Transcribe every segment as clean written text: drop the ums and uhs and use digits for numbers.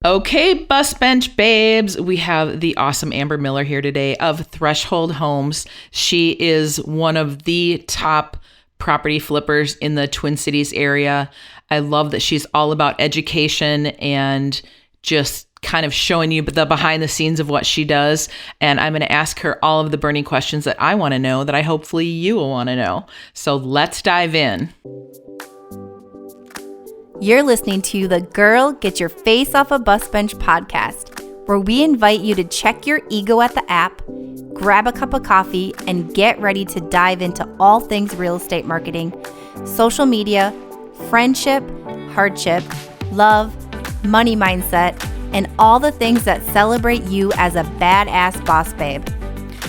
Okay, bus bench babes, we have the awesome Amber Miller here today of Threshold Homes. She is one of the top property flippers in the Twin Cities area. I love that she's all about education and just kind of showing you the behind the scenes of what she does. And I'm going to ask her all of the burning questions that I want to know that I hopefully you will want to know. So let's dive in. You're listening to the Girl Get Your Face Off a Bus Bench podcast, where we invite you to check your ego at the app, grab a cup of coffee, and get ready to dive into all things real estate marketing, social media, friendship, hardship, love, money mindset, and all the things that celebrate you as a badass boss babe.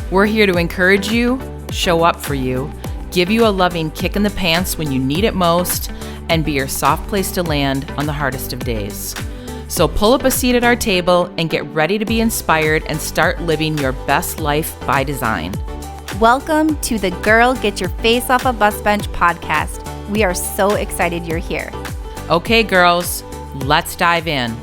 We're here to encourage you, show up for you, give you a loving kick in the pants when you need it most, and be your soft place to land on the hardest of days. So pull up a seat at our table and get ready to be inspired and start living your best life by design. Welcome to the Girl Get Your Face Off a Bus Bench podcast. We are so excited you're here. Okay, girls, let's dive in.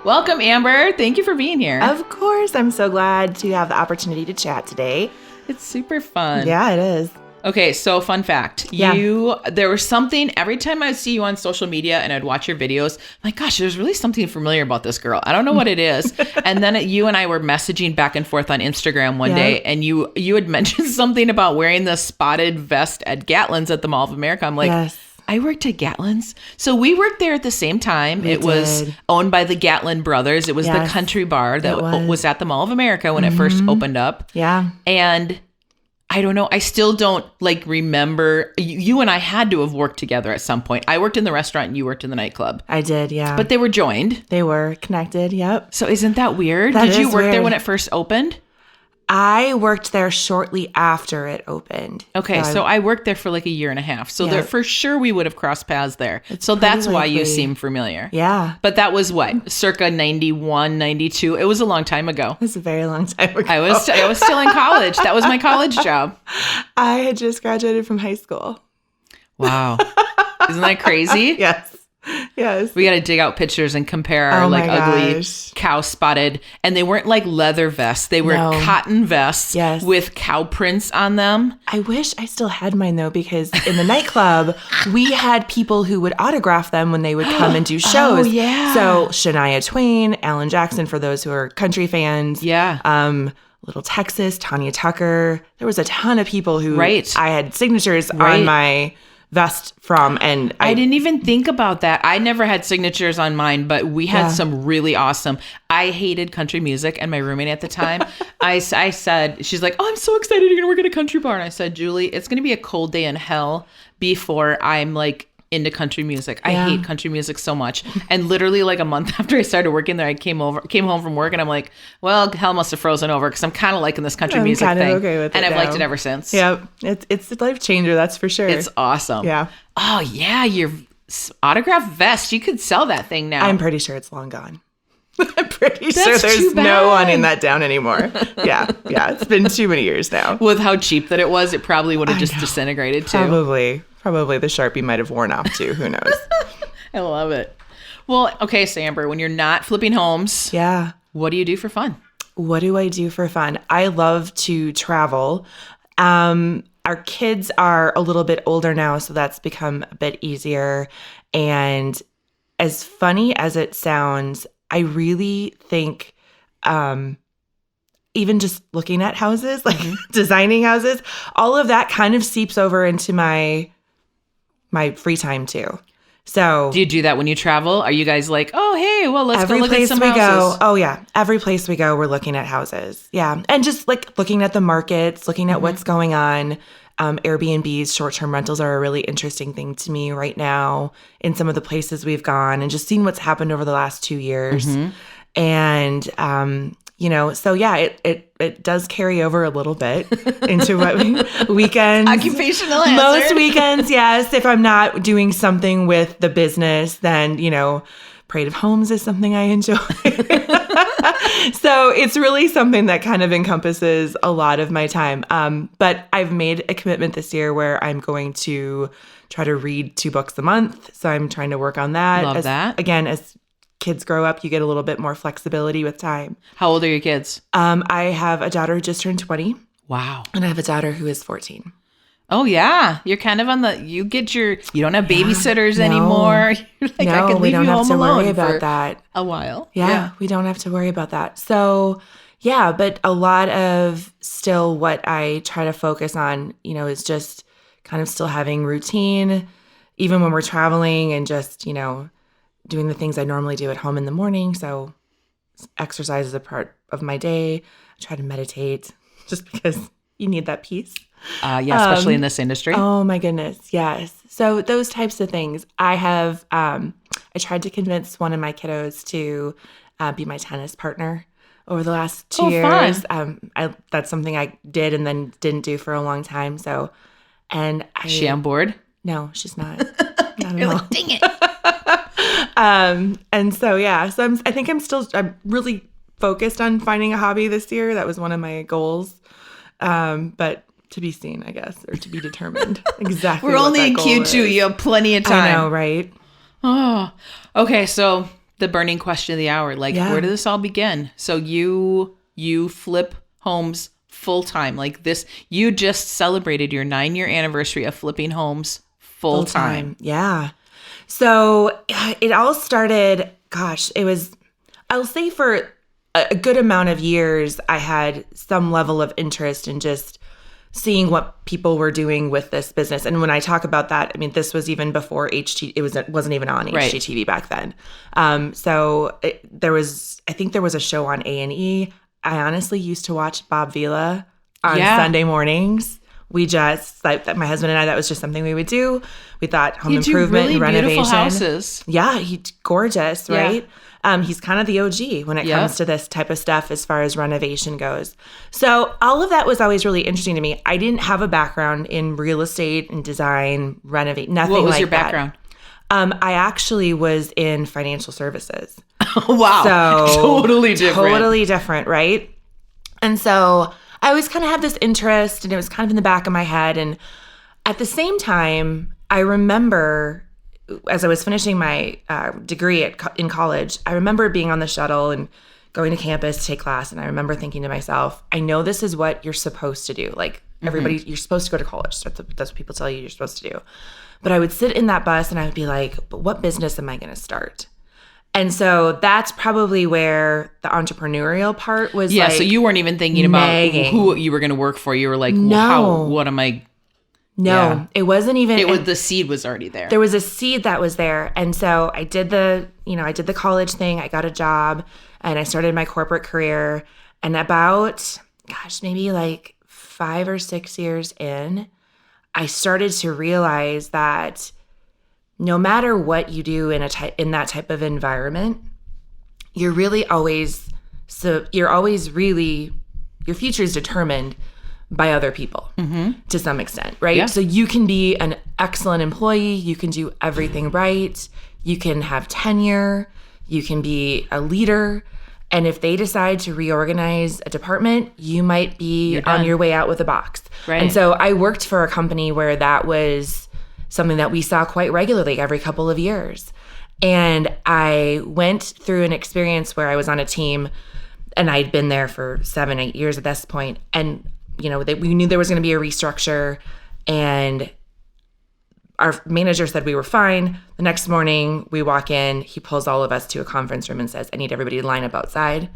Welcome, Amber. Thank you for being here. Of course. I'm so glad to have the opportunity to chat today. It's super fun. Yeah, it is. Okay, so fun fact. There was something, every time I see you on social media and I'd watch your videos, I'm like, gosh, there's really something familiar about this girl. I don't know what it is. And then you and I were messaging back and forth on Instagram one day, and you had mentioned something about wearing the spotted vest at Gatlin's at the Mall of America. I'm like, yes. I worked at Gatlin's. So we worked there at the same time. It was owned by the Gatlin brothers. It was the country bar that was at the Mall of America when it first opened up. Yeah. And I don't know. I still don't remember. You and I had to have worked together at some point. I worked in the restaurant and you worked in the nightclub. I did, yeah. But they were joined. They were connected, yep. So isn't that weird? That Did you is work there weird. when it first opened? I worked there shortly after it opened. Okay, so I worked there for like a year and a half. So there, for sure we would have crossed paths there. So pretty that's why you likely. seem familiar. Yeah. But that was what? Circa 91, 92. It was a long time ago. It was a very long time ago. I was still in college. That was my college job. I had just graduated from high school. Wow. Isn't that crazy? Yes. Yes. We got to dig out pictures and compare our ugly cow spotted. And they weren't like leather vests. They were cotton vests with cow prints on them. I wish I still had mine though, because in the nightclub, we had people who would autograph them when they would come and do shows. Oh, yeah. So Shania Twain, Alan Jackson, for those who are country fans. Yeah. Little Texas, Tanya Tucker. There was a ton of people who I had signatures on my vest from, and I didn't even think about that. I never had signatures on mine, but we had some really awesome. I hated country music, and my roommate at the time, I said, she's like, "Oh, I'm so excited you're gonna work at a country bar," and I said, "Julie, it's gonna be a cold day in hell before I'm like into country music. I hate country music so much." And literally like a month after I started working there, I came home from work and I'm like, well, hell must have frozen over because I'm kind of liking this country music thing. Okay with it and I've now. liked it ever since. Yep. It's a life changer, that's for sure. It's awesome. Yeah. Oh yeah, your autograph vest. You could sell that thing now. I'm pretty sure it's long gone. I'm pretty sure That's there's too bad. no one in that down anymore. Yeah. It's been too many years now. With how cheap that it was, it probably would have just disintegrated too. Probably the Sharpie might have worn off too. Who knows? I love it. Well, okay, so Amber, when you're not flipping homes, what do you do for fun? What do I do for fun? I love to travel. Our kids are a little bit older now, so that's become a bit easier. And as funny as it sounds, I really think even just looking at houses, like designing houses, all of that kind of seeps over into my free time too. So do you do that when you travel? Are you guys like, oh, hey, well, let's go look at some houses? Every place we go, we're looking at houses. Yeah. And just like looking at the markets, looking at what's going on. Airbnbs, short-term rentals are a really interesting thing to me right now in some of the places we've gone, and just seeing what's happened over the last 2 years. And, it does carry over a little bit into what weekends. Occupational hazard. Most weekends, yes. If I'm not doing something with the business, then, Parade of Homes is something I enjoy. So it's really something that kind of encompasses a lot of my time. But I've made a commitment this year where I'm going to try to read 2 books a month. So I'm trying to work on that. Love that. Again, as kids grow up, you get a little bit more flexibility with time. How old are your kids? I have a daughter who just turned 20, Wow. and I have a daughter who is 14. Oh yeah, you're kind of on the. You don't have babysitters no. anymore. You're like, I No, could we leave don't you have home to alone worry about for that. a while. Yeah, we don't have to worry about that. So, yeah, but a lot of still what I try to focus on, is just kind of still having routine, even when we're traveling, and just, doing the things I normally do at home in the morning. So exercise is a part of my day. I try to meditate just because you need that peace. Yeah, especially in this industry. Oh my goodness, yes. So those types of things. I have, I tried to convince one of my kiddos to be my tennis partner over the last 2 years. Fun. That's something I did and then didn't do for a long time. So, and I, Is she on board? no, she's not. Not at all. Like, dang it. And so, yeah, so I think I'm really focused on finding a hobby this year. That was one of my goals. But to be seen, I guess, or to be determined exactly. We're what only that in goal Q2. is. You have plenty of time. I know, right? Oh, okay. So the burning question of the hour, like, Yeah. where did this all begin? So you flip homes full time, like this. You just celebrated your 9-year anniversary of flipping homes full time. Yeah. So it all started, I'll say for a good amount of years, I had some level of interest in just seeing what people were doing with this business. And when I talk about that, I mean, this was even before it wasn't even on Right. HGTV back then. I think there was a show on A&E. I honestly used to watch Bob Vila on Yeah. Sunday mornings. We just, like, my husband and I, that was just something we would do. We thought home You do improvement really and renovation. beautiful houses. Yeah, he's gorgeous, Yeah. right? He's kind of the OG when it Yep. comes to this type of stuff as far as renovation goes. So all of that was always really interesting to me. I didn't have a background in real estate and design, renovate, nothing like that. What was your background? I actually was in financial services. Wow. So Totally different. Totally different, right? And so I always kind of had this interest, and it was kind of in the back of my head. And at the same time, I remember as I was finishing my degree in college, I remember being on the shuttle and going to campus to take class. And I remember thinking to myself, I know this is what you're supposed to do. Like, everybody, you're supposed to go to college. That's what people tell you you're supposed to do. But I would sit in that bus and I would be like, but what business am I going to start? And so that's probably where the entrepreneurial part was. Yeah, like, so you weren't even thinking about nagging. who you were going to work for. You were like, No. well, what am I? No, Yeah. it wasn't even. It was the seed was already there. There was a seed that was there. And so I did the college thing. I got a job and I started my corporate career. And about, maybe like 5 or 6 years in, I started to realize that no matter what you do in that type of environment, you're always really, your future is determined by other people to some extent, right? Yeah. So you can be an excellent employee, you can do everything right, you can have tenure, you can be a leader, and if they decide to reorganize a department, you might be on your way out with a box. Right. And so I worked for a company where that was something that we saw quite regularly every couple of years. And I went through an experience where I was on a team, and I'd been there for 7-8 years at this point, and we knew there was going to be a restructure, and our manager said we were fine. The next morning we walk in, he pulls all of us to a conference room and says, I need everybody to line up outside.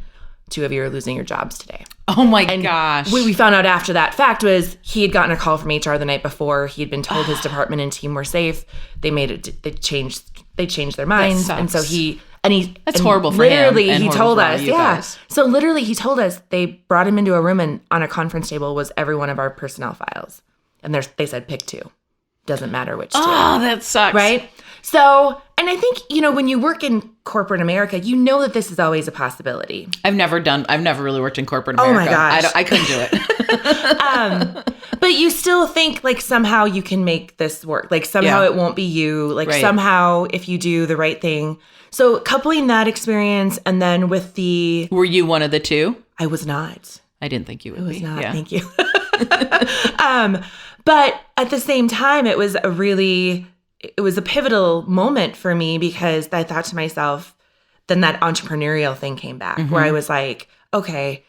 2 of you are losing your jobs today. Oh my gosh. What we found out after that fact was he had gotten a call from HR the night before. He had been told his department and team were safe. They changed their minds. sucks. And so That's horrible for him literally, and he horrible told for all us, you yeah. guys. So literally he told us they brought him into a room, and on a conference table was every one of our personnel files. And they said, pick 2. Doesn't matter which 2. Oh, that sucks. Right? So, and And I think, you know, when you work in corporate America, you know that this is always a possibility. I've never really worked in corporate Oh America. my gosh. I couldn't do it. But you still think like somehow you can make this work. Like somehow it won't be you. Like somehow if you do the right thing. So coupling that experience and then with Were you one of the two? I was not. I didn't think you would be. I was not. Yeah. Thank you. But at the same time, it was a pivotal moment for me because I thought to myself, then that entrepreneurial thing came back where I was like, okay,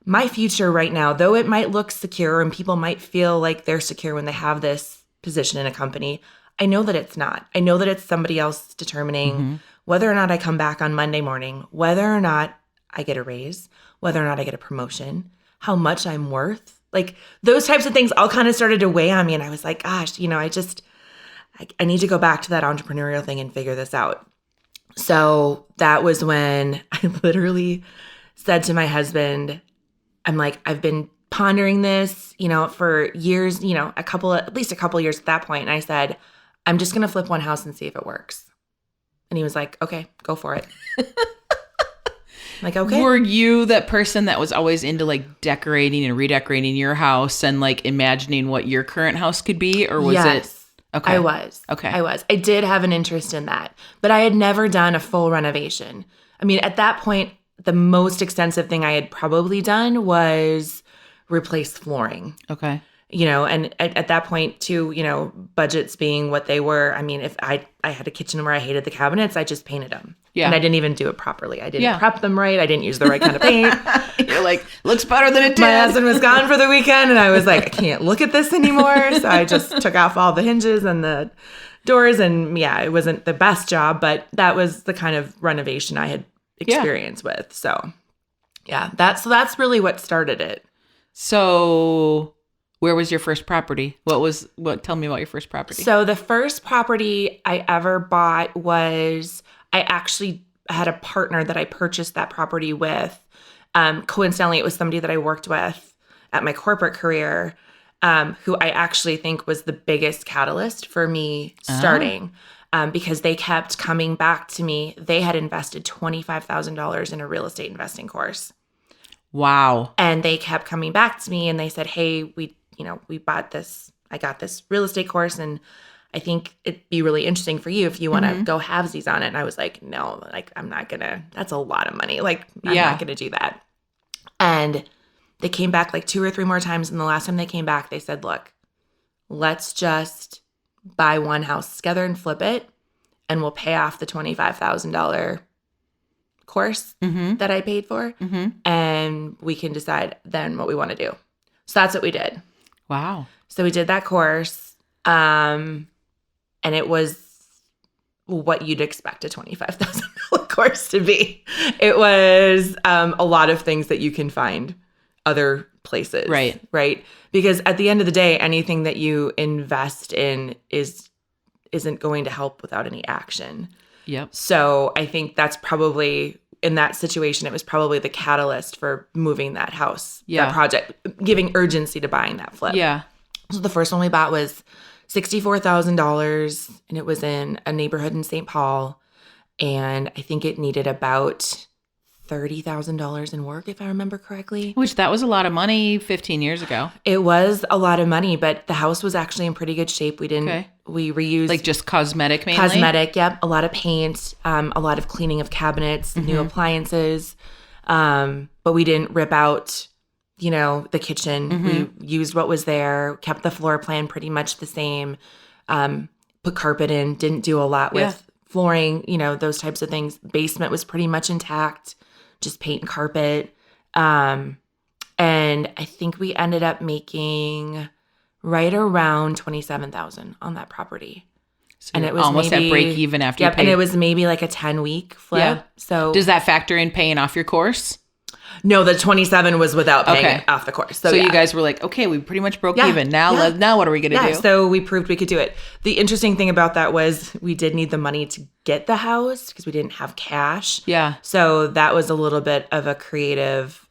my future right now, though it might look secure and people might feel like they're secure when they have this position in a company, I know that it's not. I know that it's somebody else determining whether or not I come back on Monday morning, whether or not I get a raise, whether or not I get a promotion, how much I'm worth. Like those types of things all kind of started to weigh on me. And I was like, gosh, you know, I need to go back to that entrepreneurial thing and figure this out. So that was when I literally said to my husband, I'm like, I've been pondering this, you know, for years, you know, at least a couple years at that point. And I said, I'm just going to flip one house and see if it works. And he was like, okay, go for it. Like, okay. Were you that person that was always into like decorating and redecorating your house and like imagining what your current house could be? Or was it? Okay. I was. Okay. I was. I did have an interest in that, but I had never done a full renovation. I mean, at that point, the most extensive thing I had probably done was replace flooring. Okay. You know, and at that point too, you know, budgets being what they were. I mean, if I had a kitchen where I hated the cabinets, I just painted them. Yeah. And I didn't even do it properly. I didn't prep them right. I didn't use the right kind of paint. You're like, looks better than it did. My husband was gone for the weekend and I was like, I can't look at this anymore. So I just took off all the hinges and the doors. And yeah, it wasn't the best job, but that was the kind of renovation I had experience with. So yeah, that's really what started it. So where was your first property? Tell me about your first property. So the first property I ever bought was, I actually had a partner that I purchased that property with. Coincidentally, it was somebody that I worked with at my corporate career, who I actually think was the biggest catalyst for me starting, because they kept coming back to me. They had invested $25,000 in a real estate investing course. Wow. And they kept coming back to me and they said, hey, we bought this, I got this real estate course and I think it'd be really interesting for you if you want to go halvesies on it. And I was like, no, like I'm not gonna, that's a lot of money. Like I'm not gonna do that. And they came back like 2 or 3 more times. And the last time they came back, they said, look, let's just buy one house together and flip it. And we'll pay off the $25,000 course that I paid for. And we can decide then what we want to do. So that's what we did. Wow. So we did that course. And it was what you'd expect a $25,000 course to be. It was a lot of things that you can find other places. Right. Right. Because at the end of the day, anything that you invest in isn't going to help without any action. Yep. So I think that's probably, in that situation, it was probably the catalyst for moving that house, that project, giving urgency to buying that flip. Yeah. So the first one we bought was $64,000 and it was in a neighborhood in St. Paul. And I think it needed about $30,000 in work, if I remember correctly. Which that was a lot of money 15 years ago. It was a lot of money, but the house was actually in pretty good shape. We reused. Like just cosmetic mainly? Cosmetic, yep. A lot of paint, a lot of cleaning of cabinets, new appliances. But we didn't rip out, the kitchen. We used what was there, kept the floor plan pretty much the same, put carpet in, didn't do a lot with flooring, those types of things. Basement was pretty much intact, just paint and carpet. And I think we ended up making right around $27,000 on that property. So and it was almost at break even after you paid. And it was maybe like a 10-week flip. Yeah. So does that factor in paying off your course? No, the 27 was without paying off the course. So you guys were like, okay, we pretty much broke even. Now what are we going to do? So we proved we could do it. The interesting thing about that was we did need the money to get the house because we didn't have cash. Yeah. So that was a little bit of a creative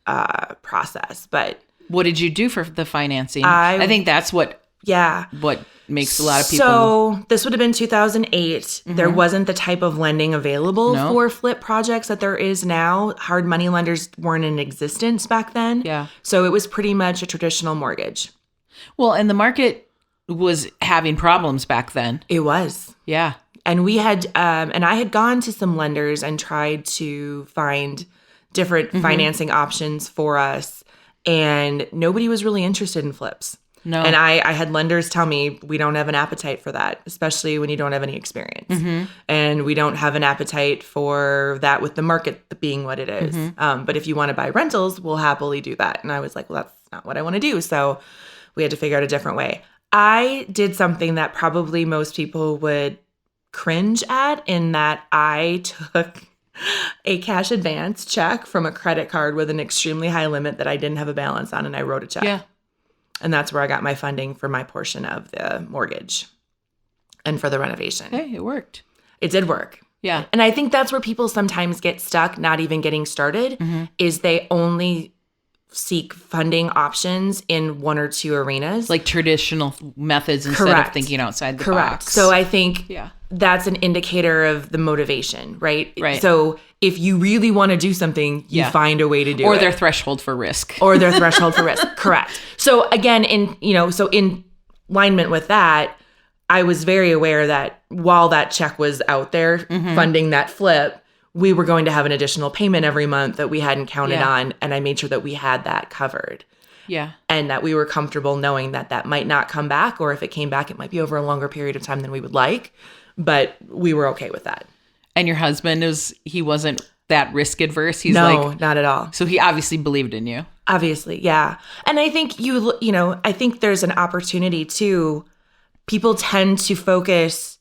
process. But what did you do for the financing? I think that's what Yeah. what makes a lot of people. So this would have been 2008. There wasn't the type of lending available No. for flip projects that there is now. Hard money lenders weren't in existence back then. Yeah. So it was pretty much a traditional mortgage. Well, and the market was having problems back then. It was. Yeah. And we had, and I had gone to some lenders and tried to find different financing options for us. And nobody was really interested in flips. No. And I had lenders tell me, we don't have an appetite for that, especially when you don't have any experience. And we don't have an appetite for that with the market being what it is. But if you want to buy rentals, we'll happily do that. And I was like, well, that's not what I want to do. So we had to figure out a different way. I did something that probably most people would cringe at, in that I took a cash advance check from a credit card with an extremely high limit that I didn't have a balance on, and I wrote a check. Yeah. And that's where I got my funding for my portion of the mortgage and for the renovation. Hey, it worked. It did work. Yeah. And I think that's where people sometimes get stuck, not even getting started, is they only seek funding options in one or two arenas. Like traditional methods instead of Correct. thinking outside the Correct. box. So I think Yeah. that's an indicator of the motivation, right? Right. So if you really want to do something, you Yeah. find a way to do Or it. their threshold for risk. Or their threshold for risk. Correct. So again, in alignment with that, I was very aware that while that check was out there funding that flip, we were going to have an additional payment every month that we hadn't counted Yeah. on. And I made sure that we had that covered, Yeah. and that we were comfortable knowing that that might not come back, or if it came back, it might be over a longer period of time than we would like. But we were okay with that. And your husband he wasn't that risk adverse. He's No, like, not at all. so he obviously believed in you. Obviously, yeah. And I think I think there's an opportunity too. People tend to focus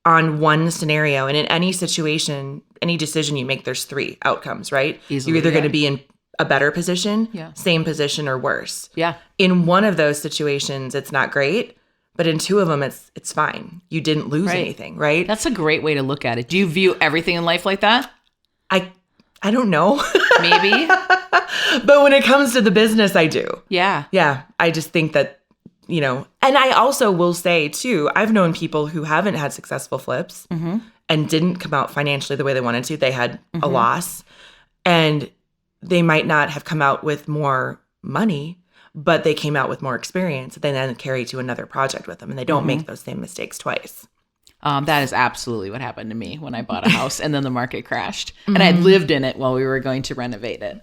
on one scenario, and in any situation, any decision you make, there's three outcomes, right? Easily, You're either yeah. going to be in a better position, Yeah. same position, or worse. Yeah. In one of those situations, it's not great, but in two of them, it's fine. You didn't lose Right. anything, right? That's a great way to look at it. Do you view everything in life like that? I don't know, Maybe. but when it comes to the business, I do. Yeah. Yeah, I just think that, and I also will say too, I've known people who haven't had successful flips and didn't come out financially the way they wanted to. They had a loss, and they might not have come out with more money, but they came out with more experience. They then carry to another project with them, and they don't make those same mistakes twice. That is absolutely what happened to me when I bought a house and then the market crashed. And I lived in it while we were going to renovate it.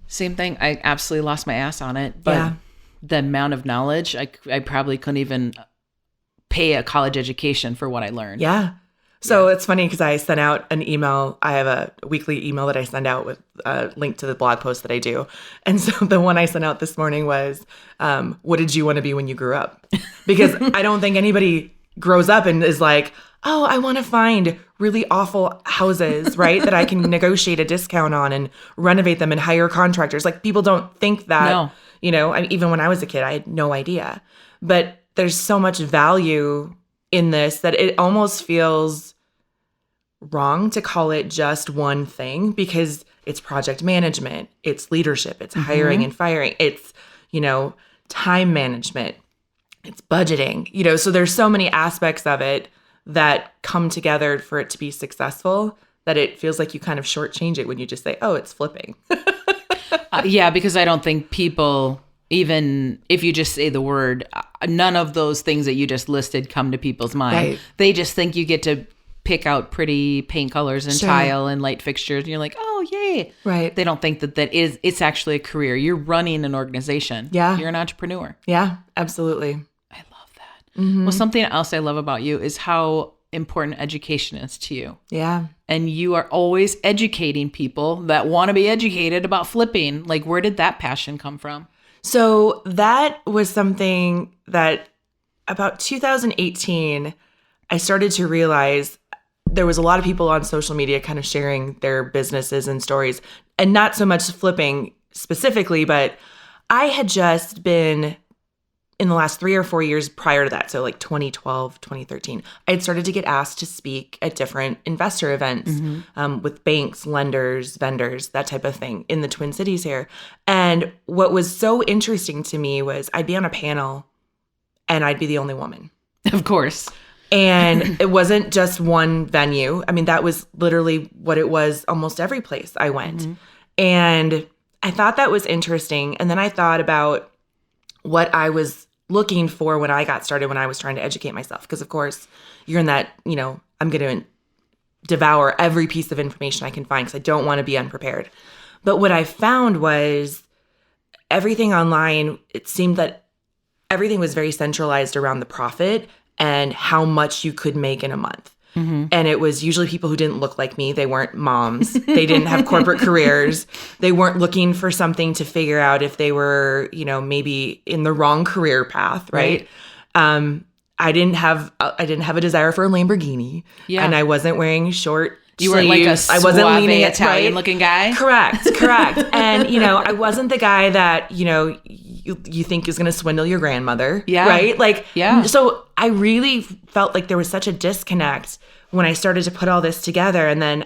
Same thing. I absolutely lost my ass on it. But Yeah. the amount of knowledge, I probably couldn't even pay a college education for what I learned. Yeah. So it's funny because I sent out an email. I have a weekly email that I send out with a link to the blog post that I do. And so the one I sent out this morning was, what did you want to be when you grew up? Because I don't think anybody grows up and is like, oh, I want to find really awful houses, right? That I can negotiate a discount on and renovate them and hire contractors. Like, people don't think that, No. even when I was a kid, I had no idea. But there's so much value in this that it almost feels wrong to call it just one thing, because it's project management, it's leadership, it's hiring and firing, it's, time management, it's budgeting, so there's so many aspects of it that come together for it to be successful that it feels like you kind of shortchange it when you just say, oh, it's flipping. Yeah, because I don't think people, even if you just say the word, none of those things that you just listed come to people's mind. Right. They just think you get to pick out pretty paint colors and Sure. tile and light fixtures. And you're like, oh, yay. Right. They don't think it's actually a career. You're running an organization. Yeah. You're an entrepreneur. Yeah, absolutely. I love that. Well, something else I love about you is how important education is to you. Yeah. And you are always educating people that want to be educated about flipping. Like, where did that passion come from? So that was something that about 2018, I started to realize there was a lot of people on social media kind of sharing their businesses and stories, and not so much flipping specifically, but I had just been in the last 3 or 4 years prior to that, so like 2012, 2013, I had started to get asked to speak at different investor events with banks, lenders, vendors, that type of thing in the Twin Cities here. And what was so interesting to me was I'd be on a panel and I'd be the only woman. Of course. And it wasn't just one venue. I mean, that was literally what it was almost every place I went. And I thought that was interesting. And then I thought about what I was looking for when I got started, when I was trying to educate myself. Because, of course, you're in that, I'm going to devour every piece of information I can find because I don't want to be unprepared. But what I found was everything online, it seemed that everything was very centralized around the profit and how much you could make in a month. And it was usually people who didn't look like me. They weren't moms. They didn't have corporate careers. They weren't looking for something to figure out if they were, maybe in the wrong career path, right? I didn't have a desire for a Lamborghini. Yeah. And I wasn't wearing short You weren't like a suave Italian looking guy? Correct. And, I wasn't the guy that, you think is going to swindle your grandmother. Yeah. Right? So I really felt like there was such a disconnect when I started to put all this together. And then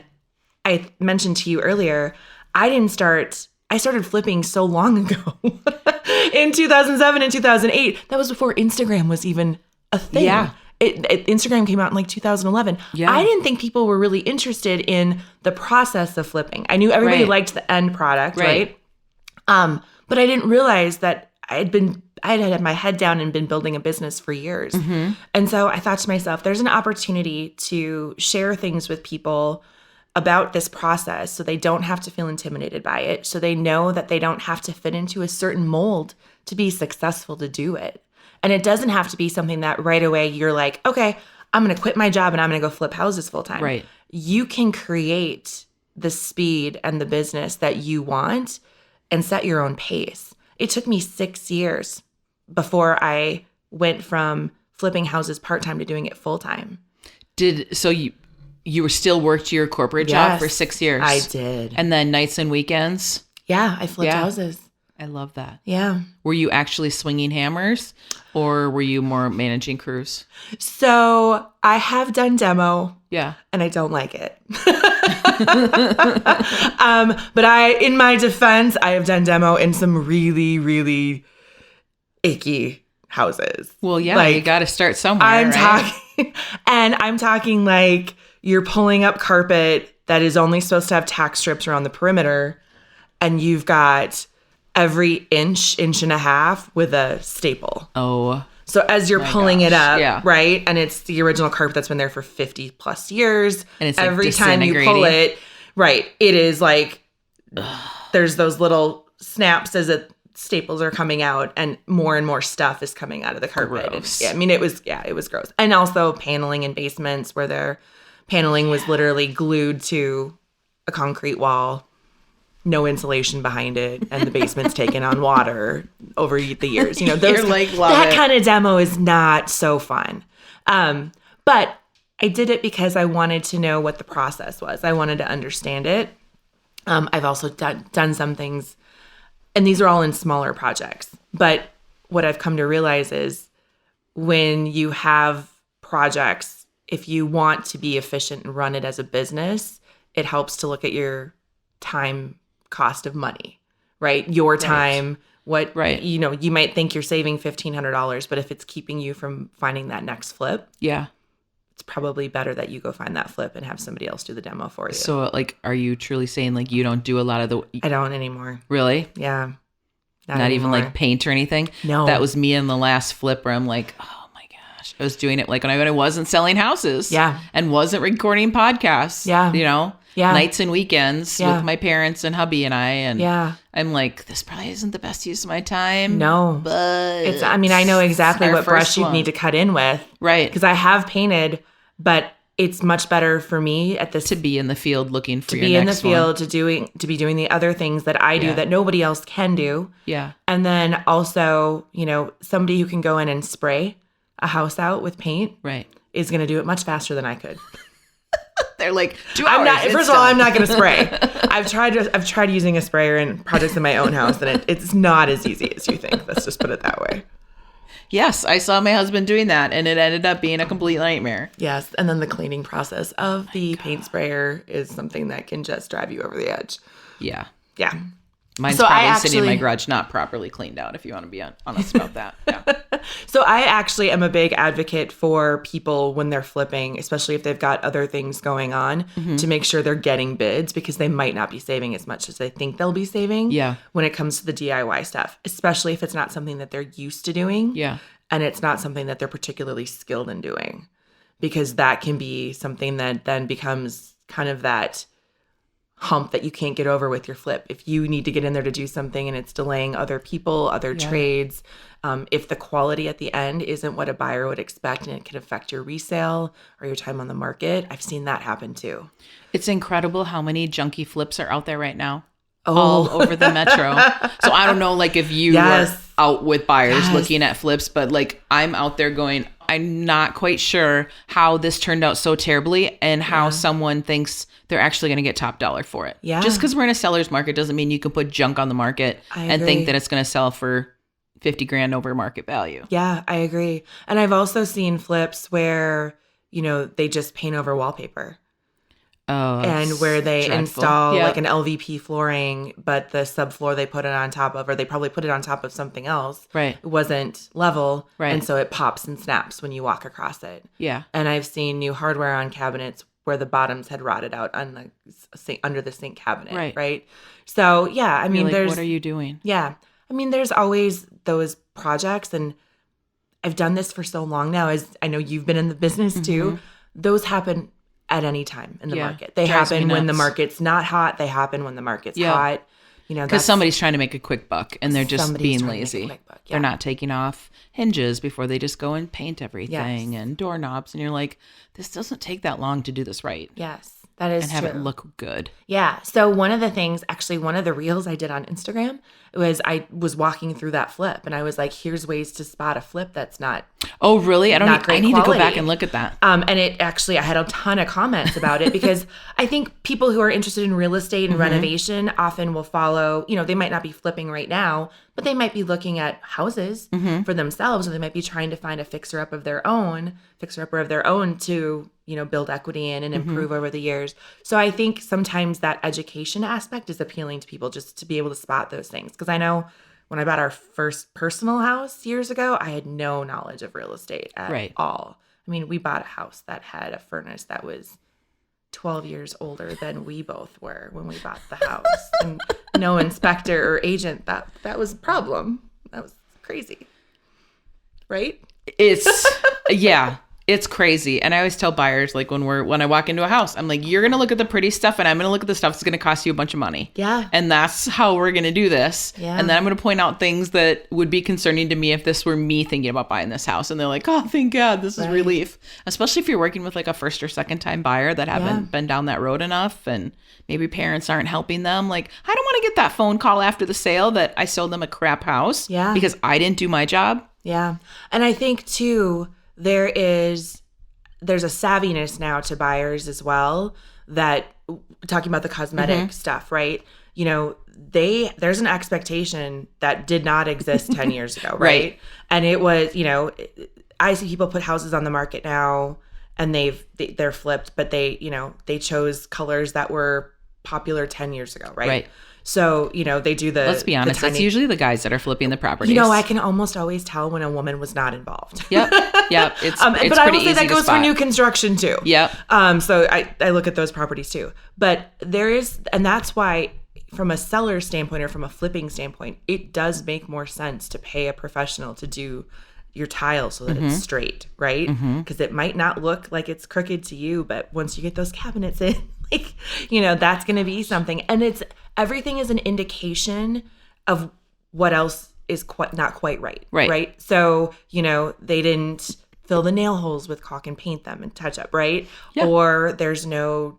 I mentioned to you earlier, I started flipping so long ago in 2007 and 2008. That was before Instagram was even a thing. Yeah. Instagram came out in 2011. Yeah. I didn't think people were really interested in the process of flipping. I knew everybody liked the end product, right? But I didn't realize that I had my head down and been building a business for years. And so I thought to myself, there's an opportunity to share things with people about this process so they don't have to feel intimidated by it, so they know that they don't have to fit into a certain mold to be successful to do it. And it doesn't have to be something that right away you're like, okay, I'm going to quit my job and I'm going to go flip houses full time. Right. You can create the speed and the business that you want and set your own pace. It took me 6 years before I went from flipping houses part-time to doing it full-time. So you were still worked your corporate job for 6 years? I did. And then nights and weekends? Yeah, I flipped houses. I love that. Yeah. Were you actually swinging hammers or were you more managing crews? So I have done demo. Yeah. And I don't like it. But in my defense, I have done demo in some really, really icky houses. Well, yeah, you got to start somewhere. I'm talking like you're pulling up carpet that is only supposed to have tack strips around the perimeter, and you've got every inch and a half with a staple. Oh. So as you're pulling it up, right? And it's the original carpet that's been there for 50 plus years. And it's every time you pull it, right, it is like there's those little snaps as staples are coming out and more stuff is coming out of the carpet. It was gross. And also paneling in basements where their paneling was literally glued to a concrete wall. No insulation behind it, and the basement's taken on water over the years. That kind of demo is not so fun. But I did it because I wanted to know what the process was. I wanted to understand it. I've also done some things, and these are all in smaller projects. But what I've come to realize is when you have projects, if you want to be efficient and run it as a business, it helps to look at your time cost of money, right? Your time, you might think you're saving $1,500, but if it's keeping you from finding that next flip, it's probably better that you go find that flip and have somebody else do the demo for you. So are you truly saying you don't do a lot of I don't anymore. Really? Yeah. Not even paint or anything? No. That was me in the last flip where I'm like, oh my gosh. I was doing it when I wasn't selling houses. Yeah. And wasn't recording podcasts. Yeah. Yeah. Nights and weekends with my parents and hubby and I. And I'm like, this probably isn't the best use of my time. No. But I know exactly what brush you'd need to cut in with. Right. Because I have painted, but it's much better for me at this to be in the field looking for your next one. To be doing the other things that I do that nobody else can do. Yeah. And then also, somebody who can go in and spray a house out with paint is going to do it much faster than I could. They're like 2 hours. First of all, I'm not going to spray. I've tried using a sprayer in projects in my own house, and it's not as easy as you think. Let's just put it that way. Yes, I saw my husband doing that, and it ended up being a complete nightmare. Yes, and then the cleaning process of the paint sprayer is something that can just drive you over the edge. Yeah. Yeah. Mine's So I probably sitting in my actually- garage, not properly cleaned out, if you want to be honest about that. Yeah. So I actually am a big advocate for people when they're flipping, especially if they've got other things going on, to make sure they're getting bids because they might not be saving as much as they think they'll be saving Yeah. when it comes to the DIY stuff, especially if it's not something that they're used to doing. Yeah. And it's not something that they're particularly skilled in doing, because that can be something that then becomes kind of that hump that you can't get over with your flip. If you need to get in there to do something and it's delaying other people, other trades, if the quality at the end isn't what a buyer would expect and it can affect your resale or your time on the market, I've seen that happen too. It's incredible how many junky flips are out there right now. All over the metro. So I don't know, like, if you Yes. are out with buyers Yes. looking at flips, but like I'm out there going, I'm not quite sure how this turned out so terribly and how someone thinks they're actually going to get top dollar for it. Yeah. Just because we're in a seller's market doesn't mean you can put junk on the market I and agree. think that it's going to sell for 50 grand over market value. Yeah, I agree. And I've also seen flips where, they just paint over wallpaper. Oh, And where they dreadful. install Yep. like an LVP flooring, but the subfloor they put it on top of, or they probably put it on top of something else. Right. It wasn't level. Right. And so it pops and snaps when you walk across it. Yeah. And I've seen new hardware on cabinets where the bottoms had rotted out on the sink, under the sink cabinet. Right. So yeah, I You're mean, like, there's, what are you doing? yeah, I mean, there's always those projects, and I've done this for so long now, as I know you've been in the business too. Those happen at any time in the Yeah. market. They Drives me happen when the nuts. market's not hot. They happen when the market's Yeah. hot. Because That's somebody's trying to make a quick buck and they're just Somebody's being trying to make a lazy. quick buck, They're yeah. not taking off hinges before they just go and paint everything Yes. and doorknobs. And you're like, this doesn't take that long to do this right Yes, that is and have true. it look good. Yeah. So one of the things, actually, one of the reels I did on Instagram was I was walking through that flip, and I was like, here's ways to spot a flip that's not. Oh, really? Not I great need to go quality. back and look at that. And it actually, I had a ton of comments about it because I think people who are interested in real estate and renovation often will follow, they might not be flipping right now, but they might be looking at houses for themselves, or they might be trying to find a fixer upper of their own to, build equity in and improve over the years. So I think sometimes that education aspect is appealing to people, just to be able to spot those things. Because I know when I bought our first personal house years ago, I had no knowledge of real estate at Right. all. I mean, we bought a house that had a furnace that was 12 years older than we both were when we bought the house. And no inspector or agent, that was a problem. That was crazy. Right? It's crazy. And I always tell buyers, like when I walk into a house, I'm like, you're going to look at the pretty stuff and I'm going to look at the stuff that's going to cost you a bunch of money. Yeah. And that's how we're going to do this. Yeah. And then I'm going to point out things that would be concerning to me if this were me thinking about buying this house. And they're like, oh, thank God, this is relief. Especially if you're working with like a first or second time buyer that haven't been down that road enough and maybe parents aren't helping them. Like, I don't want to get that phone call after the sale that I sold them a crap house because I didn't do my job. Yeah. And I think too, there's a savviness now to buyers as well, that talking about the cosmetic stuff, right? There's an expectation that did not exist 10 years ago, right? Right. And it was, I see people put houses on the market now and they're flipped, but they chose colors that were popular 10 years ago, right? Right. So, they do the. Let's be honest, it's usually the guys that are flipping the properties. I can almost always tell when a woman was not involved. Yep. It's But pretty I will say easy that to goes for spot. new construction too. Yep. So I look at those properties too. But and that's why from a seller standpoint or from a flipping standpoint, it does make more sense to pay a professional to do your tile so that it's straight, right? Because it might not look like it's crooked to you, but once you get those cabinets in, that's going to be something. And everything is an indication of what else is not quite right. Right. So, they didn't fill the nail holes with caulk and paint them and touch up, right? Yeah. Or there's no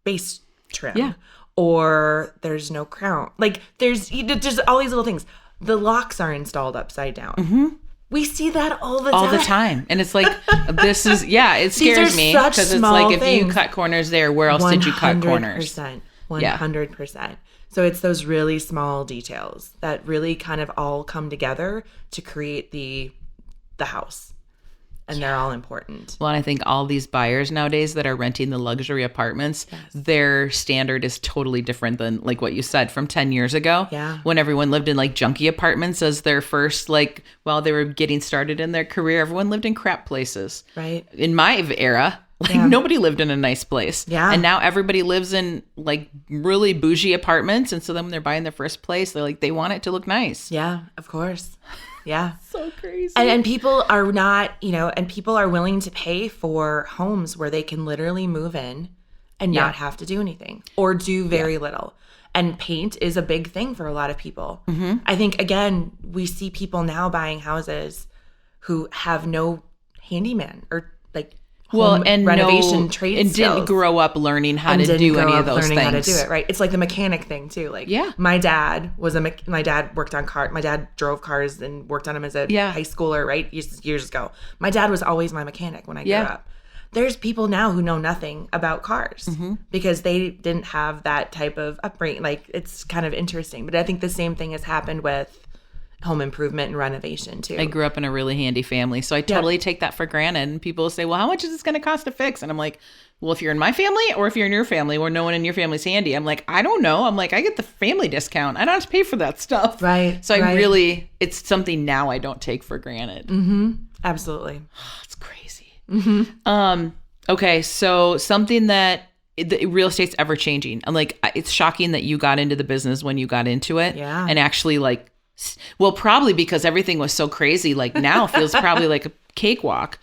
base trim. Yeah. Or there's no crown. Like there's just all these little things. The locks are installed upside down. We see that all the time. And it's like, it scares me such because it's small like, if you things. cut corners there, where else did you cut corners? 100%. So it's those really small details that really kind of all come together to create the house. and they're all important. Well, and I think all these buyers nowadays that are renting the luxury apartments, their standard is totally different than like what you said from 10 years ago. Yeah. When everyone lived in like junkie apartments as their first, like, while they were getting started in their career, everyone lived in crap places. Right. In my era, like nobody lived in a nice place. Yeah. And now everybody lives in like really bougie apartments. And so then when they're buying their first place, they're like, they want it to look nice. Yeah, of course. Yeah. So crazy. And people are not, and people are willing to pay for homes where they can literally move in and not have to do anything or do very little. And paint is a big thing for a lot of people. Mm-hmm. I think, again, we see people now buying houses who have no handyman or like home renovation trade and skills. didn't grow up learning how to do any of those things. How to do it, right? It's like the mechanic thing too. Like, my dad was my dad worked on my dad drove cars and worked on them as a high schooler, right? Years ago. My dad was always my mechanic when I grew up. There's people now who know nothing about cars because they didn't have that type of upbringing. Like, it's kind of interesting. But I think the same thing has happened with home improvement and renovation too. I grew up in a really handy family, so I totally take that for granted. And people say, well, how much is this going to cost to fix? And I'm like, well, if you're in my family or if you're in your family where no one in your family's handy, I'm like, I don't know. I'm like, I get the family discount. I don't have to pay for that stuff. Right. So I really, it's something now I don't take for granted. Mm-hmm. Absolutely. It's crazy. Mm-hmm. Okay. So something that the real estate's ever changing. I'm like, it's shocking that you got into the business when you got into it. Yeah. And actually like, well, probably because everything was so crazy, like now feels probably like a cakewalk.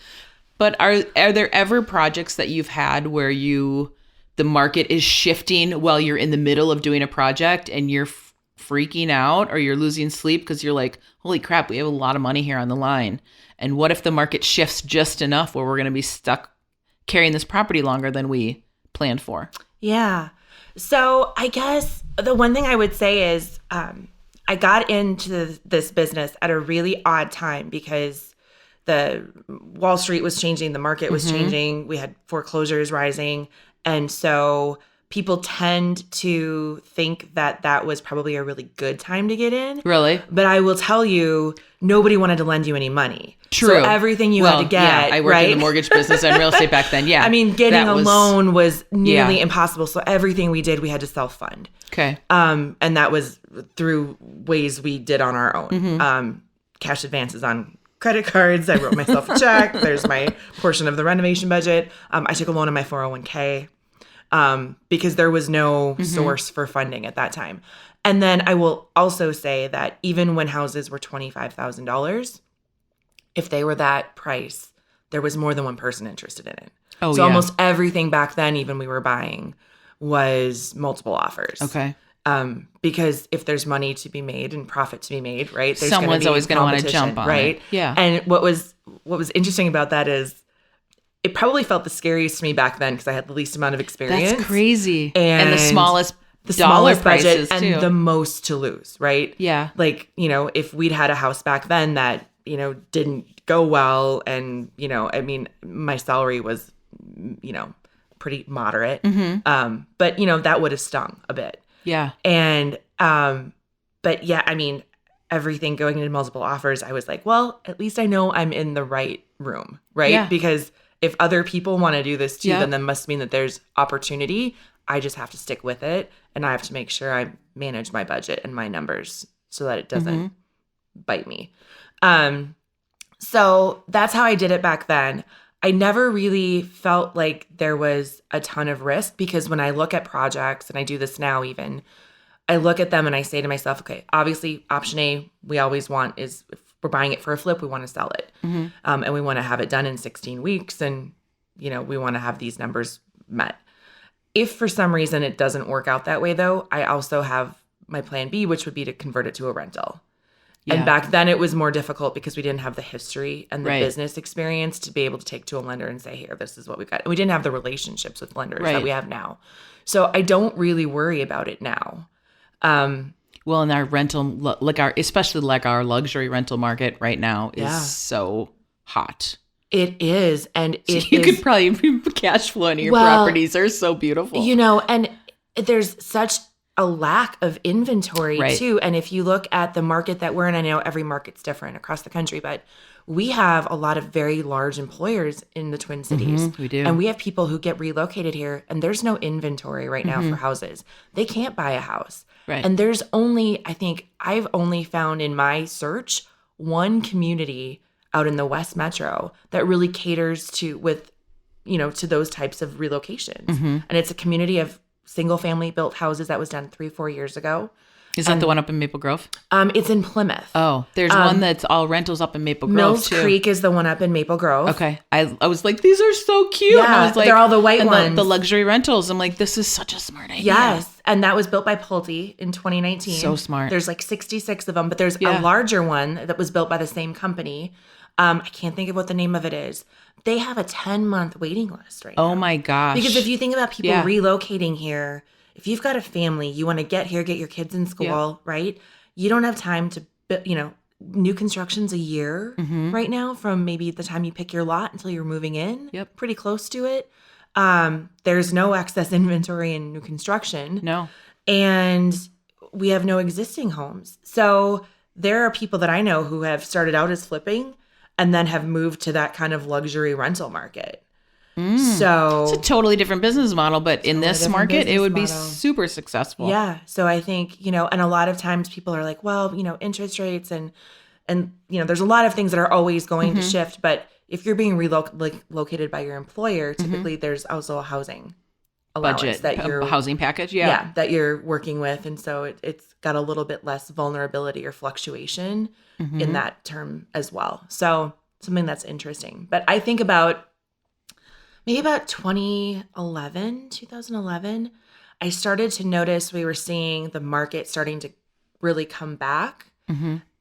But are there ever projects that you've had where the market is shifting while you're in the middle of doing a project and you're freaking out or you're losing sleep because you're like, holy crap, we have a lot of money here on the line. And what if the market shifts just enough where we're going to be stuck carrying this property longer than we planned for? Yeah. So I guess the one thing I would say is, I got into this business at a really odd time because the Wall Street was changing, the market was changing, we had foreclosures rising, and so people tend to think that was probably a really good time to get in. Really? But I will tell you, nobody wanted to lend you any money. True. So everything you had to get, yeah, I worked in the mortgage business and real estate back then. Yeah. I mean, getting a loan was nearly impossible. So everything we did, we had to self-fund. Okay. And that was through ways we did on our own. Cash advances on credit cards. I wrote myself a check. There's my portion of the renovation budget. I took a loan in my 401k because there was no source for funding at that time. And then I will also say that even when houses were $25,000, if they were that price, there was more than one person interested in it. Oh, so almost everything back then, even we were buying, was multiple offers. Okay. Because if there's money to be made and profit to be made, right? There's someone's always going to want to jump on right? it. Yeah. And what was interesting about that is it probably felt the scariest to me back then because I had the least amount of experience. That's crazy. And the smallest budget prices and too. the most to lose, right? Yeah. Like, if we'd had a house back then that, didn't go well and, I mean, my salary was, pretty moderate. But, that would have stung a bit. Yeah. And, but yeah, I mean, everything going into multiple offers, I was like, well, at least I know I'm in the right room, right? Yeah. Because if other people want to do this too, then that must mean that there's opportunity. I just have to stick with it. And I have to make sure I manage my budget and my numbers so that it doesn't bite me. So that's how I did it back then. I never really felt like there was a ton of risk because when I look at projects, and I do this now even, I look at them and I say to myself, okay, obviously option A, we always want is if we're buying it for a flip, we want to sell it. And we want to have it done in 16 weeks. And, we want to have these numbers met. If for some reason it doesn't work out that way though, I also have my plan B, which would be to convert it to a rental. Yeah. And back then it was more difficult because we didn't have the history and the business experience to be able to take to a lender and say, here, this is what we got. And we didn't have the relationships with lenders that we have now. So I don't really worry about it now. Well, in our rental, especially our luxury rental market right now is so hot. It is. And you could probably cash flow into your properties. They're so beautiful. And there's such a lack of inventory Right. too. And if you look at the market that we're in, I know every market's different across the country, but we have a lot of very large employers in the Twin Cities. we do. And we have people who get relocated here, and there's no inventory right now for houses. They can't buy a house. Right. And there's only, I think I've only found in my search one community out in the West Metro that really caters to to those types of relocations. And it's a community of single family built houses that was done 3-4 years ago. Is that the one up in Maple Grove? It's in Plymouth. Oh, there's one that's all rentals up in Maple Grove Mills too. Creek is the one up in Maple Grove. Okay. I was like, these are so cute. And I Yeah, was like, they're all the white and ones. The luxury rentals. I'm like, this is such a smart idea. Yes. And that was built by Pulte in 2019. So smart. There's like 66 of them, but there's Yeah. a larger one that was built by the same company. I can't think of what the name of it is. They have a 10-month waiting list right now. Oh my gosh. Because if you think about people Yeah. relocating here, if you've got a family, you want to get here, get your kids in school, right? You don't have time to, new construction's a year right now from maybe the time you pick your lot until you're moving in. Yep. Pretty close to it. There's no excess inventory in new construction. No. And we have no existing homes. So there are people that I know who have started out as flipping and then have moved to that kind of luxury rental market. So It's a totally different business model, but in this different market, it business would be model. super successful. yeah. So I think, and a lot of times people are like, well, interest rates and there's a lot of things that are always going to shift. But if you're being located by your employer, typically there's also a housing allowance Budget, that you're housing package. Yeah. that you're working with. And so it's got a little bit less vulnerability or fluctuation in that term as well. So something that's interesting. But I think about 2011, I started to notice we were seeing the market starting to really come back.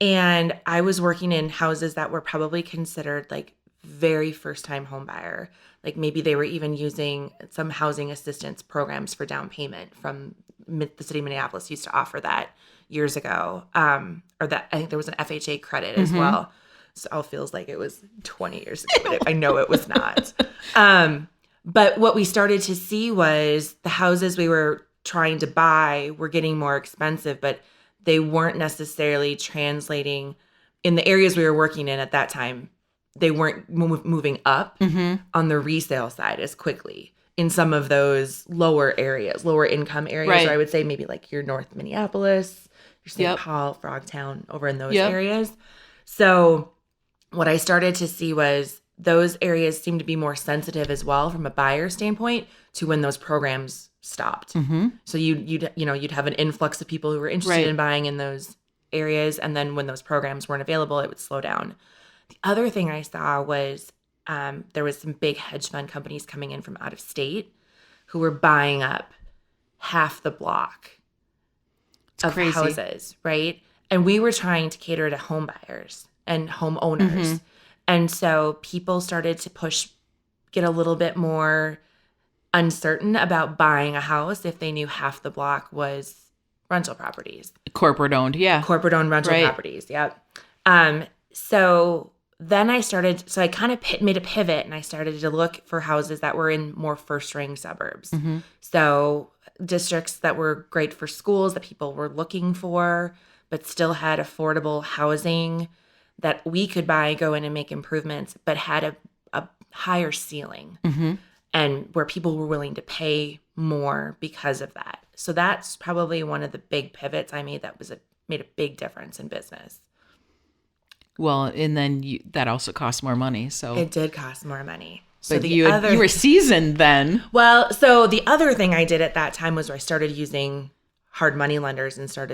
And I was working in houses that were probably considered like very first time home buyer. Like maybe they were even using some housing assistance programs for down payment from the city of Minneapolis used to offer that years ago. Or that I think there was an FHA credit as well. So it all feels like it was 20 years ago, but I know it was not. But what we started to see was the houses we were trying to buy were getting more expensive, but they weren't necessarily translating in the areas we were working in at that time. They weren't moving up on the resale side as quickly in some of those lower areas, lower income areas, Right. or I would say maybe like your North Minneapolis, your St. Yep. Paul, Frogtown, over in those Yep. areas. So what I started to see was those areas seemed to be more sensitive as well from a buyer standpoint to when those programs stopped. So you'd have an influx of people who were interested Right. in buying in those areas, and then when those programs weren't available, it would slow down. The other thing I saw was there was some big hedge fund companies coming in from out of state who were buying up half the block of crazy. houses, right? And we were trying to cater to home buyers and homeowners. And so people started to get a little bit more uncertain about buying a house if they knew half the block was rental properties. Corporate owned. Yeah. Corporate owned rental Right. properties. Yep. So then I kind of made a pivot and I started to look for houses that were in more first ring suburbs. So districts that were great for schools that people were looking for, but still had affordable housing that we could buy, go in and make improvements, but had a higher ceiling and where people were willing to pay more because of that. So that's probably one of the big pivots I made that made a big difference in business. Well, and then that also costs more money. So, It did cost more money. So but you were seasoned then. Well, so the other thing I did at that time was I started using hard money lenders instead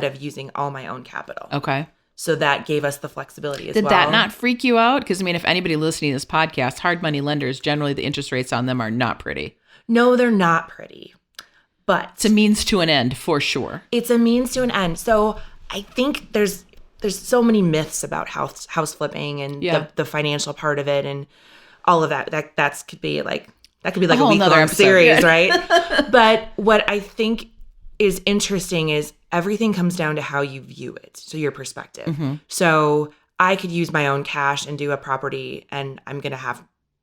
of using all my own capital. Okay. So that gave us the flexibility as Did well. that not freak you out? Because, I mean, if anybody listening to this podcast, hard money lenders, generally the interest rates on them are not pretty. No, they're not pretty. But It's a means to an end, for sure. it's a means to an end. So I think there's so many myths about house flipping and Yeah. the financial part of it and all of that. That could be like a whole week nother long episode, series, yeah. right? But what I think is interesting is everything comes down to how you view it. So your perspective. So I could use my own cash and do a property and I'm going to have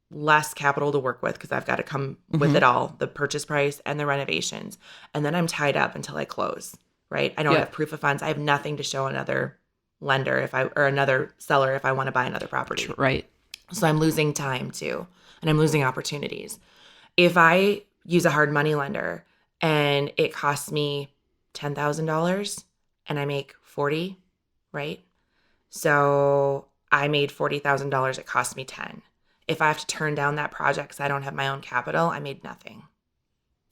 less capital to work with because I've got to come with it all, the purchase price and the renovations. And then I'm tied up until I close, right? I don't have proof of funds. I have nothing to show another lender or another seller if I want to buy another property. Right. So I'm losing time too, and I'm losing opportunities. If I use a hard money lender and it costs me $10,000 and I make 40, right? So I made $40,000. It cost me 10. If I have to turn down that project because I don't have my own capital, I made nothing.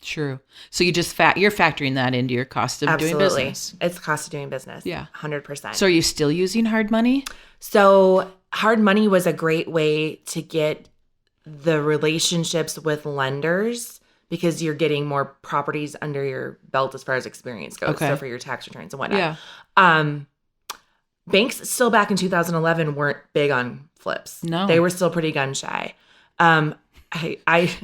True. So you just you're factoring that into your cost of doing business. It's cost of doing business. Yeah. 100%. So are you still using hard money? So hard money was a great way to get the relationships with lenders because you're getting more properties under your belt as far as experience goes. Okay. So for your tax returns and whatnot. Yeah. Banks still back in 2011 weren't big on flips. No. They were still pretty gun shy. I think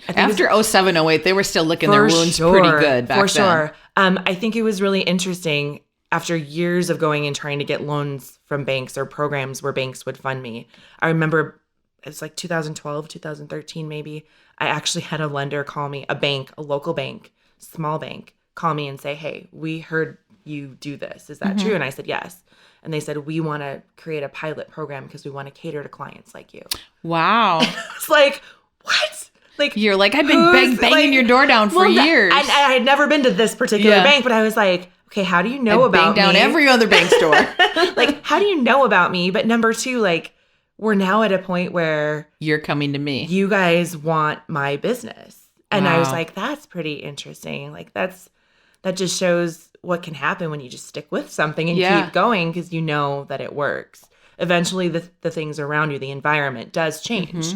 After 07, 08, they were still licking their wounds pretty good back then. For sure. I think it was really interesting after years of going and trying to get loans from banks or programs where banks would fund me. I remember it's like 2012, 2013 maybe. I actually had a lender call me, a local bank, small bank, call me and say, hey, we heard you do this. Is that true? And I said, yes. And they said, we want to create a pilot program because we want to cater to clients like you. Wow. It's like, what? Like You're like, I've been banging your door down for years. I had never been to this particular bank, but I was like, okay, how do you know about me? Banged down every other bank's door. Like, how do you know about me? But number two, like, we're now at a point where you're coming to me. You guys want my business. And Wow. I was like, that's pretty interesting. Like, that just shows what can happen when you just stick with something and keep going because you know that it works. Eventually, the things around you, the environment does change.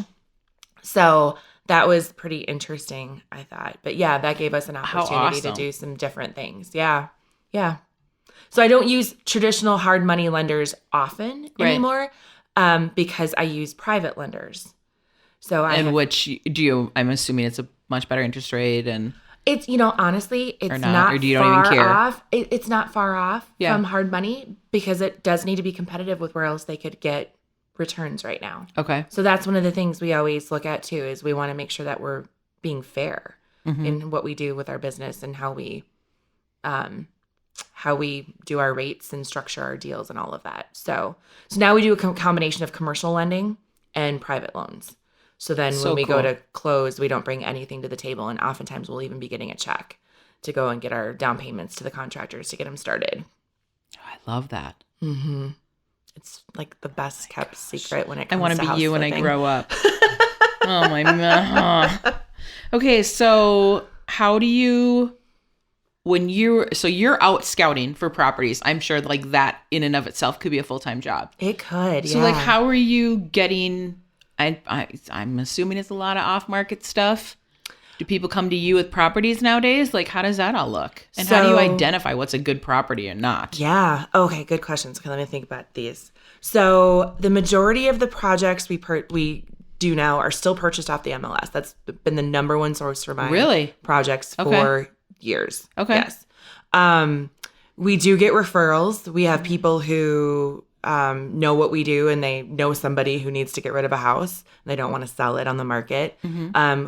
So that was pretty interesting, I thought. But yeah, that gave us an opportunity to do some different things. Yeah. Yeah. So I don't use traditional hard money lenders often anymore because I use private lenders. So I'm assuming it's a much better interest rate and... It's, honestly, it's not, or do you don't far even care? off. It's not far off from hard money because it does need to be competitive with where else they could get returns right now. Okay. So that's one of the things we always look at too, is we want to make sure that we're being fair in what we do with our business and how we do our rates and structure our deals and all of that. So now we do a combination of commercial lending and private loans. So then when we go to close, we don't bring anything to the table. And oftentimes we'll even be getting a check to go and get our down payments to the contractors to get them started. Oh, I love that. Mm-hmm. It's like the best kept secret when it comes to I want to be you when I flipping. grow up. Oh my God. Okay, so how do you, you're out scouting for properties. I'm sure like that in and of itself could be a full-time job. It could, So like how are you getting... I'm assuming it's a lot of off-market stuff. Do people come to you with properties nowadays? Like, how does that all look? And how do you identify what's a good property or not? Yeah. Okay. Good questions. Okay, let me think about these. So the majority of the projects we do now are still purchased off the MLS. That's been the number one source for my projects for years. Okay. Yes. We do get referrals. We have people who know what we do and they know somebody who needs to get rid of a house and they don't want to sell it on the market.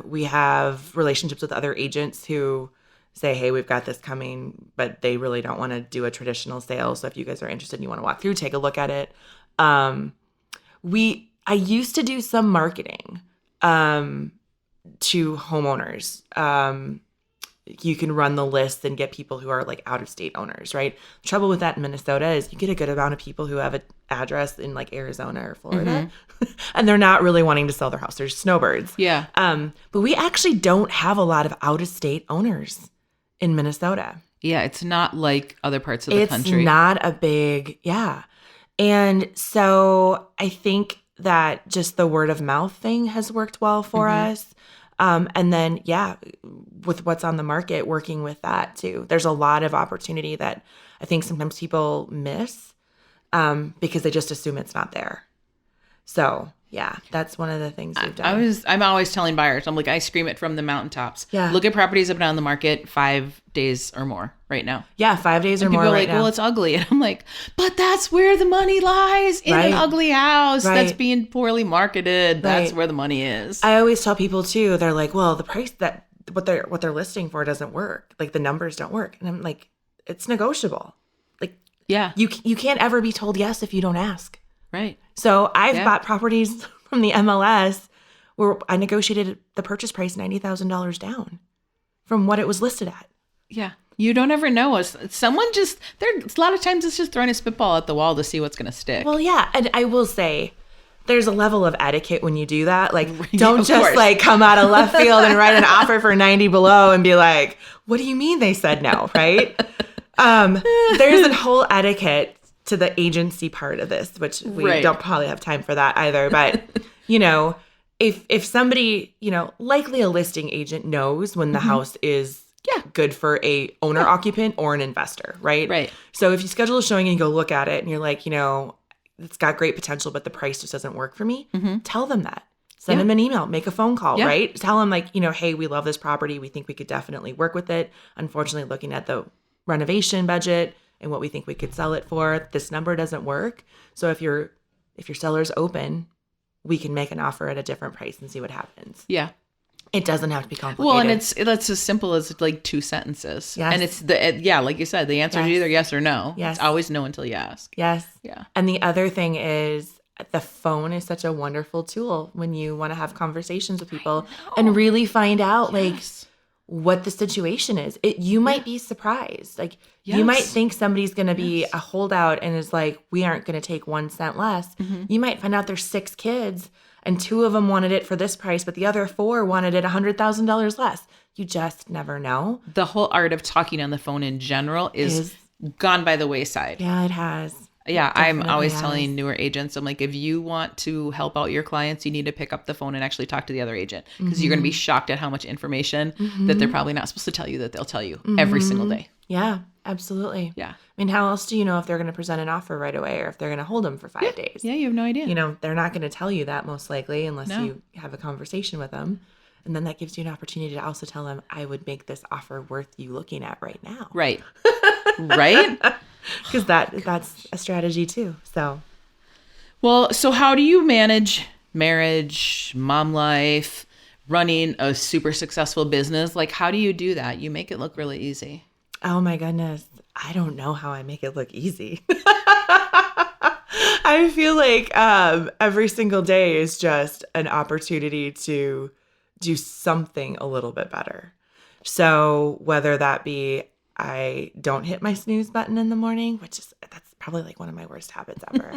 We have relationships with other agents who say, hey, we've got this coming, but they really don't want to do a traditional sale. So if you guys are interested and you want to walk through, take a look at it. I used to do some marketing to homeowners. You can run the list and get people who are like out of state owners, right? The trouble with that in Minnesota is you get a good amount of people who have an address in like Arizona or Florida and they're not really wanting to sell their house. They're snowbirds. Yeah. But we actually don't have a lot of out of state owners in Minnesota. Yeah. It's not like other parts of the country. It's not a big, yeah. And so I think that just the word of mouth thing has worked well for us. And then, with what's on the market, working with that too. There's a lot of opportunity that I think sometimes people miss because they just assume it's not there. So Yeah, that's one of the things we've done. I'm always telling buyers, I'm like, I scream it from the mountaintops. Yeah. Look at properties that have been on the market 5 days or more right now. Yeah, 5 days or People more are right like, now. well, it's ugly. And I'm like, but that's where the money lies, in Right. an ugly house that's Right. being poorly marketed. That's Right. where the money is. I always tell people too, they're like, well, the price that what they're listing for doesn't work. Like the numbers don't work. And I'm like, it's negotiable. Like Yeah. you can't ever be told yes if you don't ask. Right. So I've Yeah. bought properties from the MLS where I negotiated the purchase price $90,000 down from what it was listed at. Yeah. You don't ever know. Someone just, a lot of times it's just throwing a spitball at the wall to see what's going to stick. Well, yeah. And I will say there's a level of etiquette when you do that. Like, don't of just course. like come out of left field and write an offer for 90 below and be like, what do you mean they said no? Right. There's a whole etiquette to the agency part of this, which we Right. don't probably have time for that either. But, if somebody, likely a listing agent knows when the house is good for a owner occupant or an investor, right? Right. So if you schedule a showing and you go look at it and you're like, it's got great potential, but the price just doesn't work for me, tell them that. Send them an email, make a phone call, Yeah. right? Tell them like, hey, we love this property. We think we could definitely work with it. Unfortunately, looking at the renovation budget and what we think we could sell it for, this number doesn't work. So if your seller's open, we can make an offer at a different price and see what happens. Yeah. It doesn't have to be complicated. Well, and that's as simple as like 2 sentences. Yes. And it's like you said, the answer is Yes. either yes or no. Yes. It's always no until you ask. Yes. Yeah. And the other thing is the phone is such a wonderful tool when you want to have conversations with people and really find out like what the situation is. You might be surprised. Like you might Yes. think somebody's going to be a holdout and is like, we aren't going to take 1 cent less. You might find out there's 6 kids and 2 of them wanted it for this price, but the other 4 wanted it $100,000 less. You just never know. The whole art of talking on the phone in general is gone by the wayside. Yeah, it has. Yeah, I'm definitely always has. telling newer agents, I'm like, if you want to help out your clients, you need to pick up the phone and actually talk to the other agent because you're going to be shocked at how much information that they're probably not supposed to tell you that they'll tell you every single day. Yeah, absolutely. Yeah. I mean, how else do you know if they're going to present an offer right away or if they're going to hold them for 5 days? Yeah, you have no idea. They're not going to tell you that most likely unless No. you have a conversation with them. And then that gives you an opportunity to also tell them, I would make this offer worth you looking at right now. Right. Right? Because that's a strategy too. So, Well, so how do you manage marriage, mom life, running a super successful business? Like, how do you do that? You make it look really easy. oh my goodness, I don't know how I make it look easy. I feel like every single day is just an opportunity to do something a little bit better. So whether that be I don't hit my snooze button in the morning, that's probably like one of my worst habits ever.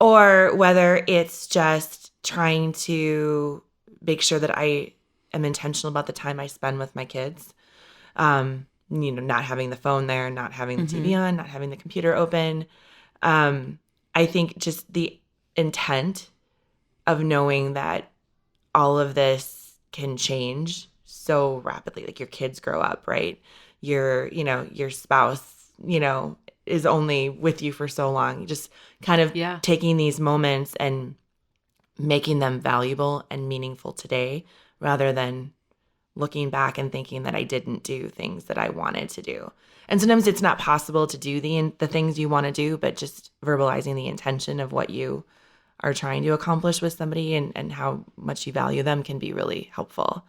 Or whether it's just trying to make sure that I am intentional about the time I spend with my kids. Not having the phone there, not having the TV on, not having the computer open. I think just the intent of knowing that all of this can change so rapidly. Like your kids grow up, right? Your spouse, is only with you for so long. You just kind of taking these moments and making them valuable and meaningful today rather than looking back and thinking that I didn't do things that I wanted to do. And sometimes it's not possible to do the things you want to do, but just verbalizing the intention of what you are trying to accomplish with somebody and how much you value them can be really helpful.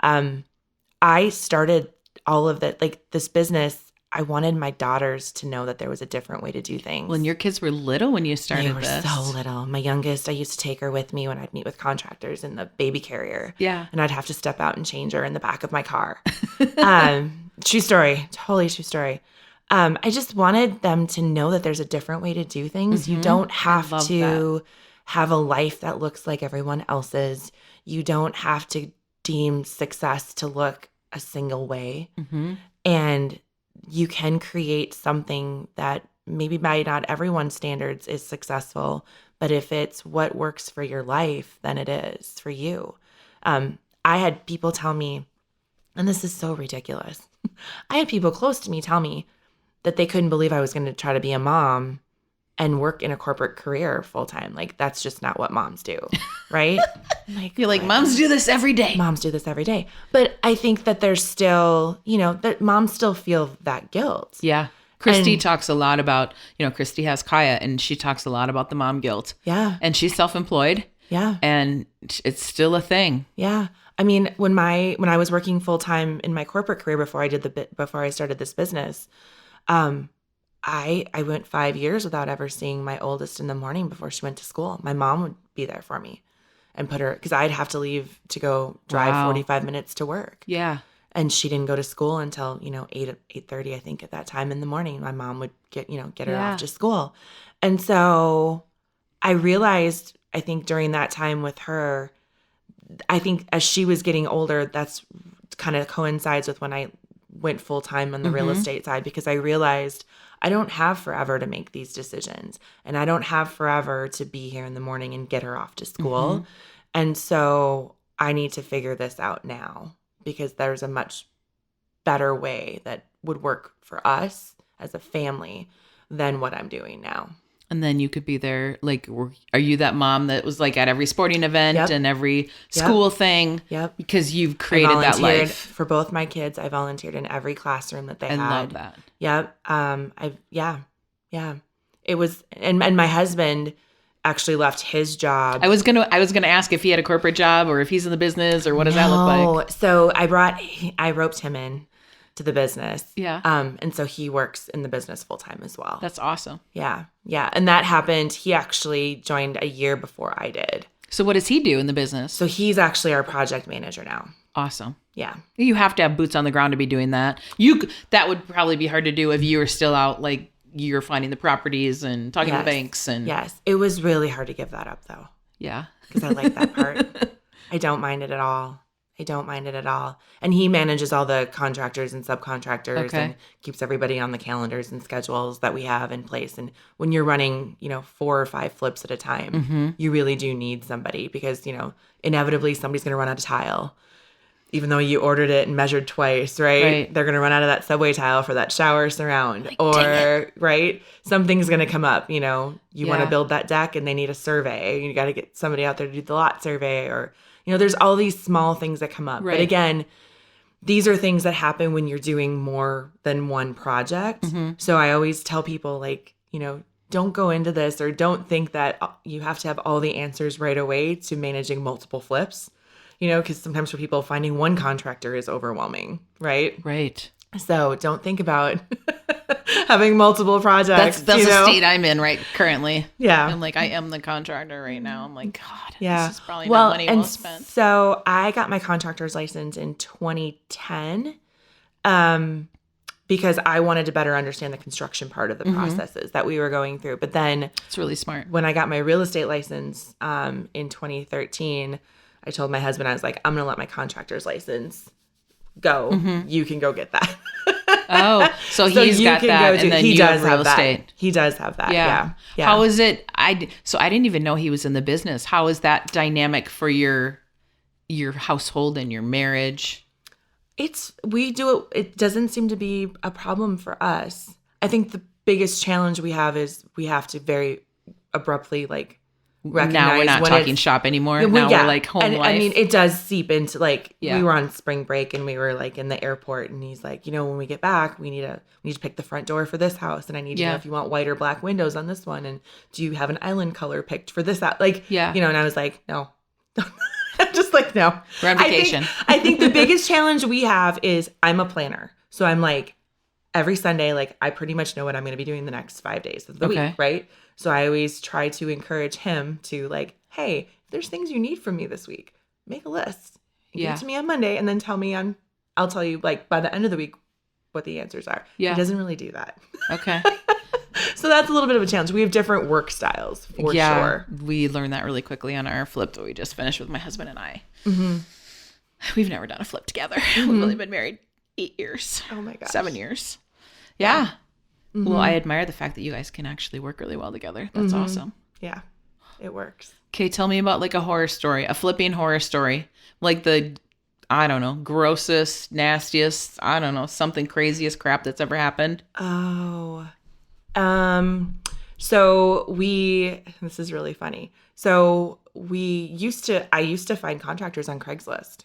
I started all of that, like this business, I wanted my daughters to know that there was a different way to do things. When your kids were little when you started They were this. so little. My youngest, I used to take her with me when I'd meet with contractors in the baby carrier. Yeah. And I'd have to step out and change her in the back of my car. True story. Totally true story. I just wanted them to know that there's a different way to do things. You don't have love to have a life that looks like everyone else's. You don't have to deem success to look a single way. And you can create something that maybe by not everyone's standards is successful, but if it's what works for your life, then it is for you. I had people tell me, and this is so ridiculous. I had people close to me tell me that they couldn't believe I was going to try to be a mom and work in a corporate career full time. Like, that's just not what moms do, right? You're like, moms do this every day. Moms do this every day. But I think that there's still, that moms still feel that guilt. Yeah. Christy talks a lot about, Christy has Kaya, and she talks a lot about the mom guilt. Yeah. And she's self-employed. Yeah. And it's still a thing. Yeah. I mean, when I was working full time in my corporate career before I started this business, I went 5 years without ever seeing my oldest in the morning before she went to school. My mom would be there for me and put her, because I'd have to leave to go drive 45 minutes to work. Yeah. And she didn't go to school until, 8:30, I think, at that time in the morning. My mom would get her off to school. And so I realized, I think during that time with her, I think as she was getting older, that's kind of coincides with when I went full time on the real estate side, because I realized I don't have forever to make these decisions, and I don't have forever to be here in the morning and get her off to school. And so I need to figure this out now, because there's a much better way that would work for us as a family than what I'm doing now. And then you could be there, like, are you that mom that was like at every sporting event and every school thing? Yep. Because you've created that life. For both my kids, I volunteered in every classroom that they had. I love that. Yep. It was, and my husband actually left his job. I was gonna ask if he had a corporate job or if he's in the business, or what does that look like? So I roped him in to the business. Yeah. And so he works in the business full time as well. That's awesome. Yeah. Yeah. And that happened. He actually joined a year before I did. So what does he do in the business? So he's actually our project manager now. Awesome. Yeah. You have to have boots on the ground to be doing that. That would probably be hard to do if you were still out, like, you're finding the proproperties and talking to banks. And yes, it was really hard to give that up, though. Yeah. Because I like that part. I don't mind it at all. And he manages all the contractors and subcontractors and keeps everybody on the calendars and schedules that we have in place. And when you're running, 4 or 5 flips at a time, you really do need somebody, because, inevitably somebody's going to run out of tile. Even though you ordered it and measured twice, right? They're going to run out of that subway tile for that shower surround. Right? Something's going to come up, you want to build that deck and they need a survey. You got to get somebody out there to do the lot survey, or, there's all these small things that come up. Right. But again, these are things that happen when you're doing more than one project. So I always tell people, like, don't go into this, or don't think that you have to have all the answers right away to managing multiple flips. Because sometimes for people, finding one contractor is overwhelming, right? Right. So don't think about having multiple projects. That's the state I'm in currently. Yeah. I'm like, I am the contractor right now. I'm like, God, this is probably not money well spent. So I got my contractor's license in 2010 because I wanted to better understand the construction part of the processes that we were going through. But then it's really smart. When I got my real estate license in 2013, I told my husband, I was like, I'm going to let my contractor's license go. You can go get that. So he's got that, and then you have real estate. He does have that. Yeah. How is it? I didn't even know he was in the business. How is that dynamic for your household and your marriage? We do it. It doesn't seem to be a problem for us. I think the biggest challenge we have is we have to very abruptly, like, recognize now we're not talking shop anymore. We're like home life. I mean, it does seep into, like, we were on spring break and we were, like, in the airport, and he's like, when we get back, we need to pick the front door for this house, and I need to know if you want white or black windows on this one, and do you have an island color picked for this out? Like, and I was like, no. I'm just like, no. We're on vacation. I think the biggest challenge we have is I'm a planner. So I'm like, every Sunday, like, I pretty much know what I'm going to be doing the next 5 days of the week, right? So I always try to encourage him to, like, hey, if there's things you need from me this week, make a list. Give it to me on Monday, and then I'll tell you, like, by the end of the week what the answers are. Yeah. He doesn't really do that. Okay. So that's a little bit of a challenge. We have different work styles, for sure. We learned that really quickly on our flip that we just finished with my husband and I. We've never done a flip together. We've only been married 8 years. Oh my gosh. 7 years. Yeah. Well, I admire the fact that you guys can actually work really well together. That's awesome. Yeah, it works. Okay, tell me about, like, a horror story, a flipping horror story. Like the, I don't know, grossest, nastiest, I don't know, something craziest crap that's ever happened. Oh. So this is really funny. So I used to find contractors on Craigslist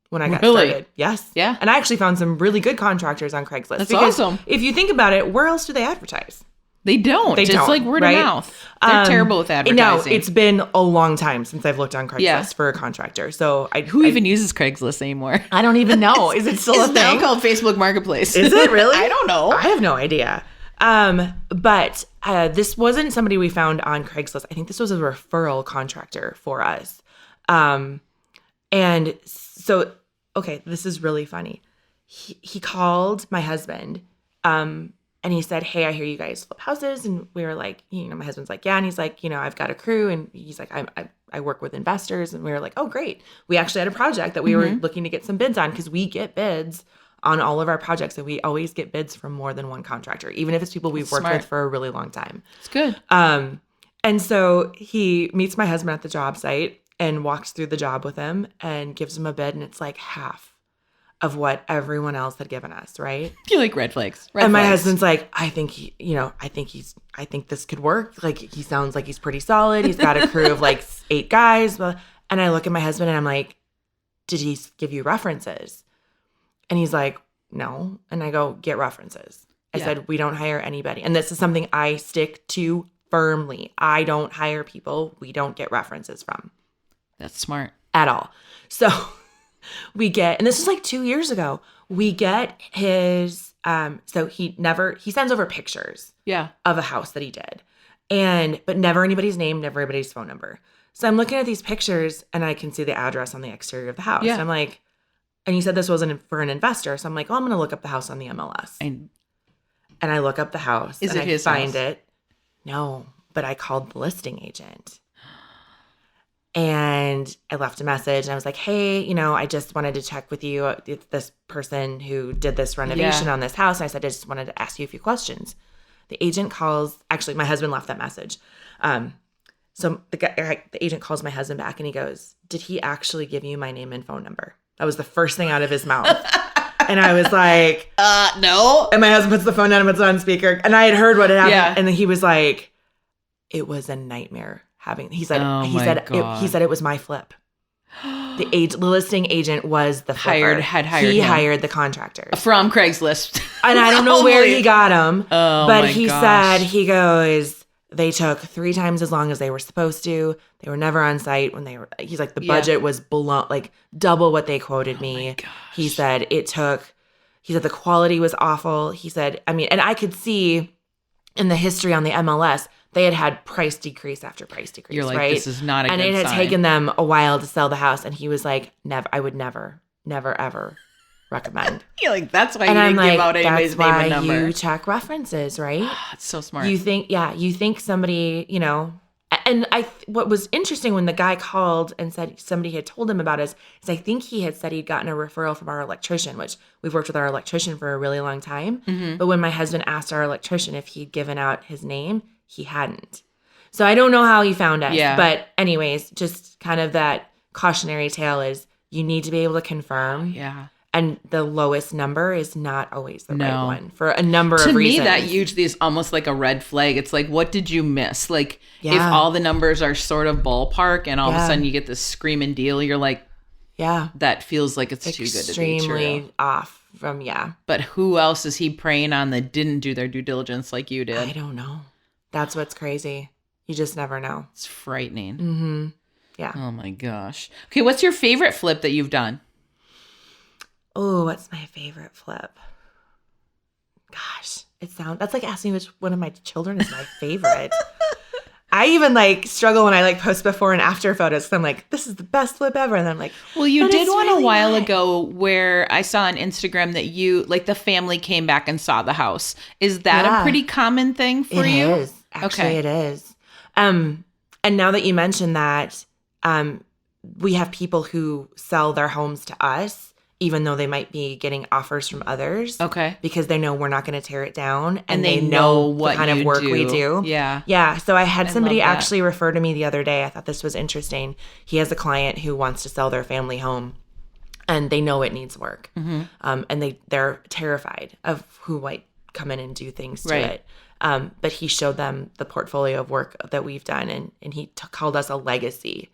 when I got Really? started. Yes. Yeah. And I actually found some really good contractors on Craigslist. That's because awesome. if you think about it, where else do they advertise? They don't. It's don't, like word right? of mouth. They're terrible with No, advertising. it's been a long time since I've looked on Craigslist Yeah. for a contractor. So Who even uses Craigslist anymore? I don't even know. Is it still a It's now thing? called Facebook Marketplace. Is it really? I don't know. I have no idea. But this wasn't somebody we found on Craigslist. I think this was a referral contractor for us. And so, okay, this is really funny. He called my husband, and he said, "Hey, I hear you guys flip houses." And we were like, my husband's like, "Yeah." And he's like, "I've got a crew." And he's like, I work with investors. And we were like, "Oh, great." We actually had a project that we were looking to get some bids on, because we get bids on all of our projects, and we always get bids from more than one contractor, even if it's people we've worked Smart. with for a really long time. It's good. And so he meets my husband at the job site and walks through the job with him and gives him a bid, and it's like half of what everyone else had given us, right? You like red flags. Red And my flags. husband's like, I think this could work. Like, he sounds like he's pretty solid. He's got a crew of like 8 guys. And I look at my husband and I'm like, did he give you references? And he's like, no. And I go, get references. I said, we don't hire anybody. And this is something I stick to firmly. I don't hire people we don't get references from That's smart. at all. So we get, and this is like 2 years ago, we get his, so he sends over pictures Yeah. of a house that he did, but never anybody's name, never anybody's phone number. So I'm looking at these pictures and I can see the address on the exterior of the house. Yeah. And I'm like, and he said this wasn't for an investor. So I'm like, oh, I'm going to look up the house on the MLS. And I look up the house. Is and it I his find house? it. No, but I called the listing agent. And I left a message and I was like, hey, I just wanted to check with you. It's this person who did this renovation on this house. And I said, I just wanted to ask you a few questions. The agent calls, actually, my husband left that message. So the agent calls my husband back and he goes, did he actually give you my name and phone number? That was the first thing out of his mouth. And I was like, no. and my husband puts the phone down and puts it on speaker. And I had heard what had happened. Yeah. And then he was like, it was a nightmare. He said it was my flip. The listing agent was the flipper. Had hired He him. hired the contractor. From Craigslist. And I don't know where he got him. Oh, but my he gosh. said, he goes, they took 3 times as long as they were supposed to. They were never on site when they were, he's like, the budget was below, like double what they quoted me. He said the quality was awful. He said, and I could see in the history on the MLS, they had price decrease after price decrease. You're like, right? this is not a and good it had sign. taken them a while to sell the house. And he was like, I would never, ever recommend. You're like, that's why And you I'm didn't like, give out anybody's that's name and why number. you check references, right? It's so smart. You think somebody, and what was interesting when the guy called and said somebody had told him about us is I think he had said he'd gotten a referral from our electrician, which we've worked with our electrician for a really long time. Mm-hmm. But when my husband asked our electrician if he'd given out his name, he hadn't. So I don't know how he found us. Yeah. But anyways, just kind of that cautionary tale is you need to be able to confirm. yeah. And the lowest number is not always the right No. one for a number of To me, reasons. that usually is almost like a red flag. It's like, what did you miss? Like, if Yeah. all the numbers are sort of ballpark and all of a Yeah. sudden you get this screaming deal, you're like, Yeah. that feels like it's too good to be Extremely true. off from, yeah. But who else is he preying on that didn't do their due diligence like you I did? don't know. That's what's crazy. You just never know. It's frightening. Mm-hmm. Yeah. Oh my gosh. Okay, what's your favorite flip that you've done? Oh, what's my favorite flip? Gosh, that's like asking which one of my children is my favorite. I even struggle when I post before and after photos because I'm like, this is the best flip ever. And I'm like, Well, you but did it's one really a while not. ago where I saw on Instagram that you, the family came back and saw the house. Is that Yeah. a pretty common thing for It you? is. Actually, Okay. it is. And now that you mention that, we have people who sell their homes to us, even though they might be getting offers from others. Okay. Because they know we're not going to tear it down. And they know what the kind of you work we do. do. Yeah. Yeah. So I had somebody love that. actually refer to me the other day. I thought this was interesting. He has a client who wants to sell their family home. And they know it needs work. Mm-hmm. And they're terrified of who might come in and do things to Right. it. But he showed them the portfolio of work that we've done, and he called us a legacy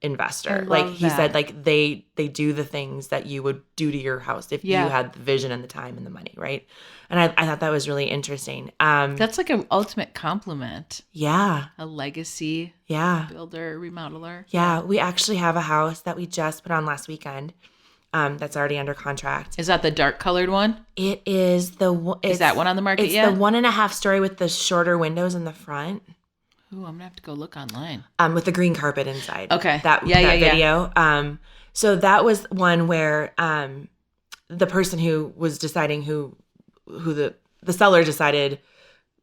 investor. Like he said, like they do the things that you would do to your house if you had the vision and the time and the money, right? And I thought that was really interesting. That's like an ultimate compliment. Yeah. A legacy builder, remodeler. Yeah. We actually have a house that we just put on last weekend that's already under contract. Is that the dark colored one? It is Is that one on the market yet? It's the 1.5 story with the shorter windows in the front. Ooh, I'm gonna have to go look online. With the green carpet inside. Okay. That video. Yeah. So that was one where the person who was deciding who the seller decided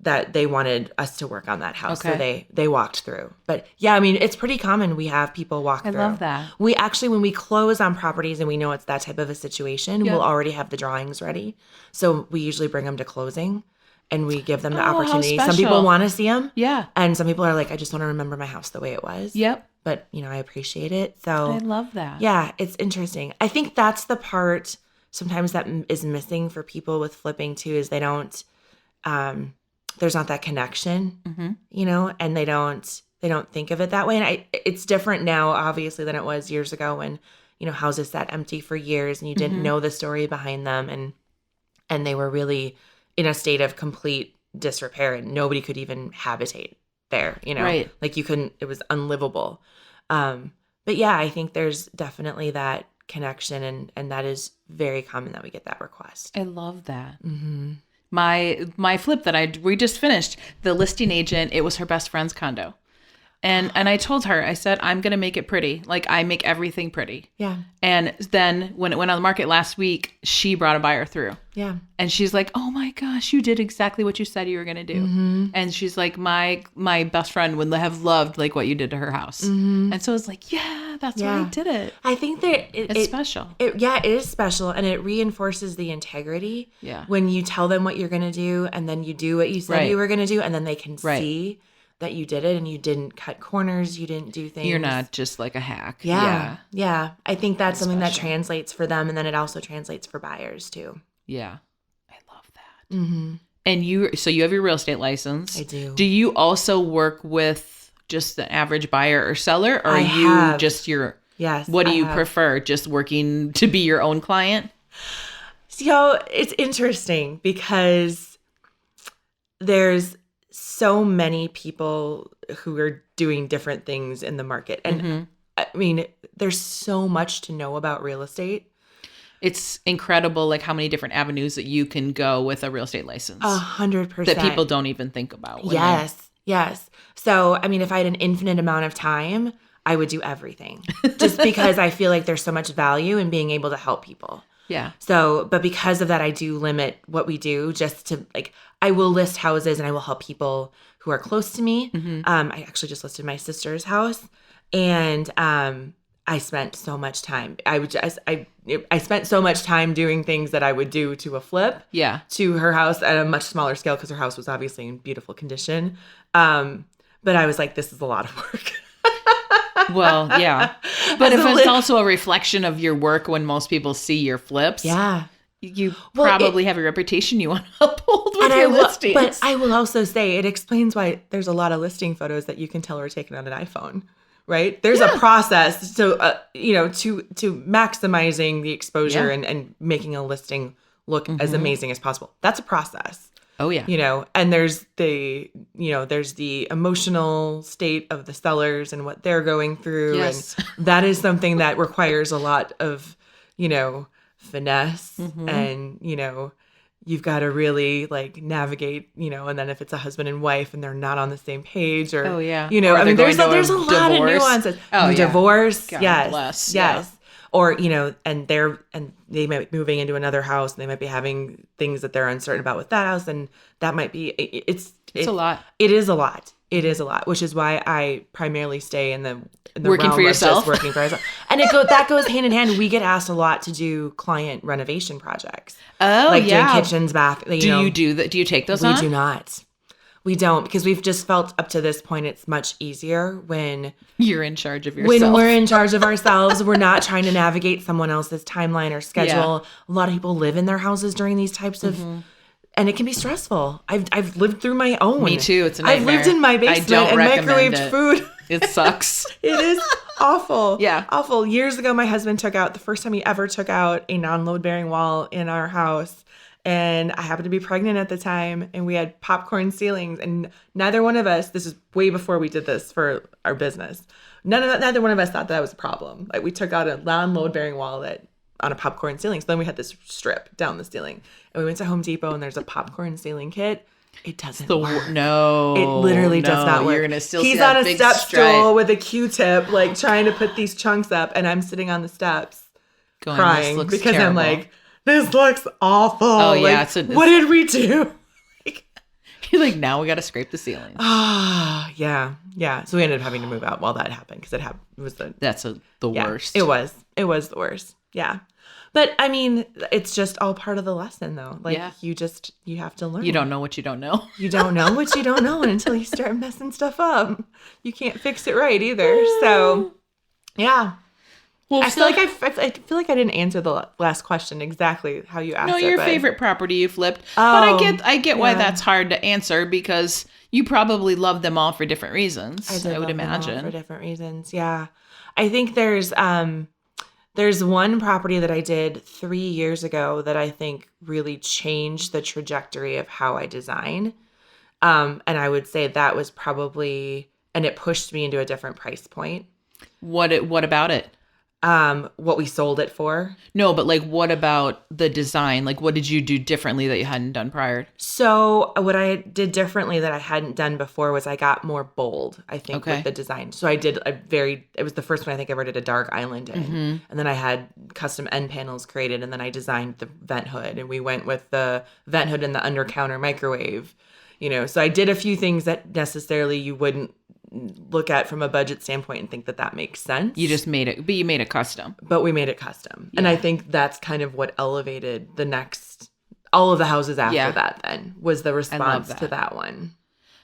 that they wanted us to work on that house. Okay. So they walked through. But yeah, I mean, it's pretty common we have people walk through. I love that. We actually, when we close on properties and we know it's that type of a situation, we'll already have the drawings ready. So we usually bring them to closing and we give them the opportunity. How Some people special. want to see them. Yeah. And some people are like, I just want to remember my house the way it was. Yep. But, I appreciate it. So I love that. yeah, it's interesting. I think that's the part sometimes that is missing for people with flipping too, is they don't, there's not that connection, and they don't think of it that way. And it's different now, obviously, than it was years ago when, houses sat empty for years and you didn't know the story behind them. And they were really in a state of complete disrepair and nobody could even habitate there, Right. Like you couldn't, it was unlivable. But yeah, I think there's definitely that connection and that is very common that we get that request. I love that. Mm-hmm. My flip that we just finished, the listing agent, it was her best friend's condo. And I told her, I said, I'm going to make it pretty. Like I make everything pretty. Yeah. And then when it went on the market last week, she brought a buyer through. Yeah. And she's like, oh my gosh, you did exactly what you said you were going to do. Mm-hmm. And she's like, my best friend would have loved like what you did to her house. Mm-hmm. And so it's like, yeah, that's why I did it. I think that It's special. It is special, and it reinforces the integrity. Yeah. When you tell them what you're going to do, and then you do what you said Right. you were going to do, and then they can Right. see that you did it, and you didn't cut corners, you didn't do things. You're not just like a hack. Yeah. I think that's something that special. translates for them, and then it also translates for buyers too. Yeah. I love that. Mm-hmm. And you have your real estate license. I do. Do you also work with just the average buyer or seller, or I are you have. just Yes. what do I you have. prefer? Just working to be your own client? So it's interesting because there's so many people who are doing different things in the market. And I mean, there's so much to know about real estate. It's incredible, like how many different avenues that you can go with a real estate license 100%. that people don't even think about. when Yes. So, I mean, if I had an infinite amount of time, I would do everything just because I feel like there's so much value in being able to help people. Yeah. So, but because of that, I do limit what we do just to like, I will list houses and I will help people who are close to me. I actually just listed my sister's house and I spent so much time. I spent so much time doing things that I would do to a flip Yeah. to her house at a much smaller scale because her house was obviously in beautiful condition. But I was like, this is a lot of work. Well, yeah. But if As a it's li- also a reflection of your work when most people see your flips, Yeah. you Well, probably have a reputation you want to uphold with your listings. But I will also say it explains why there's a lot of listing photos that you can tell are taken on an iPhone, right? There's a process to maximizing the exposure Yeah. and making a listing look as amazing as possible. That's a process. Oh, yeah. And there's the emotional state of the sellers and what they're going through. Yes. And that is something that requires a lot of, finesse and, you've got to really like navigate, and then if it's a husband and wife and they're not on the same page or, Oh, yeah. I Or mean, they're there's going a to a lot of divorce. nuances. Oh, yeah. Divorce. God yes. bless. Yes. Or, and they might be moving into another house and they might be having things that they're uncertain about with that house. And that might be, it's a lot. It is a lot. It is a lot, which is why I primarily stay in the Working realm for of yourself? just working for myself. And that goes hand in hand. We get asked a lot to do client renovation projects. Oh, like yeah. doing kitchens, bath. Do you do that? Do you take those We on? do not. We don't, because we've just felt up to this point it's much easier when You're in charge of yourself. we're in charge of ourselves. We're not trying to navigate someone else's timeline or schedule. A lot of people live in their houses during these types of And it can be stressful. I've lived through my own. Me too. It's a I've nightmare. lived in my I basement don't and recommend microwaved it. food. It sucks. It is awful. Yeah. Awful. Years ago, my husband the first time he ever took out a non-load bearing wall in our house. And I happened to be pregnant at the time, and we had popcorn ceilings, and neither one of us, this is way before we did this for our business, neither one of us thought that was a problem. Like, we took out a non-load bearing wall on a popcorn ceiling. So then we had this strip down the ceiling, and we went to Home Depot, and there's a popcorn ceiling kit. It doesn't work. No. It literally does not work. You're gonna still He's see that on a big step stripe stool with a Q-tip, like trying to put these chunks up, and I'm sitting on the steps going, crying "This looks because terrible." I'm like, this looks awful. Oh, yeah, Like, what did we do? You're like, now we got to scrape the ceiling. Yeah. So we ended up having to move out while that happened because it was the That's the yeah, worst. It was the worst. Yeah. But I mean, it's just all part of the lesson, though. Like, Yeah. you have to learn. You don't know what you don't know. You don't know what you don't know until you start messing stuff up. You can't fix it right either. So, yeah. Well, I feel like I didn't answer the last question exactly how you asked No, it. your but- favorite property you flipped. Oh, but I get why yeah. that's hard to answer because you probably love them all for different reasons. did I would love them all imagine. for different reasons. Yeah, I think there's one property that I did 3 years ago that I think really changed the trajectory of how I design. And I would say that was probably, and it pushed me into a different price point. What about it? What we sold it for. No, but like, what about the design? Like, what did you do differently that you hadn't done prior? So what I did differently that I hadn't done before was I got more bold, I think, Okay. with the design. So I did it was the first one I think I ever did a dark island in. Mm-hmm. And then I had custom end panels created, and then I designed the vent hood, and we went with the vent hood and the under counter microwave. So I did a few things that necessarily you wouldn't look at from a budget standpoint and think that makes sense. You just made it, but you made it custom. But we made it custom. And I think that's kind of what elevated all of the houses after that then was the response to that one.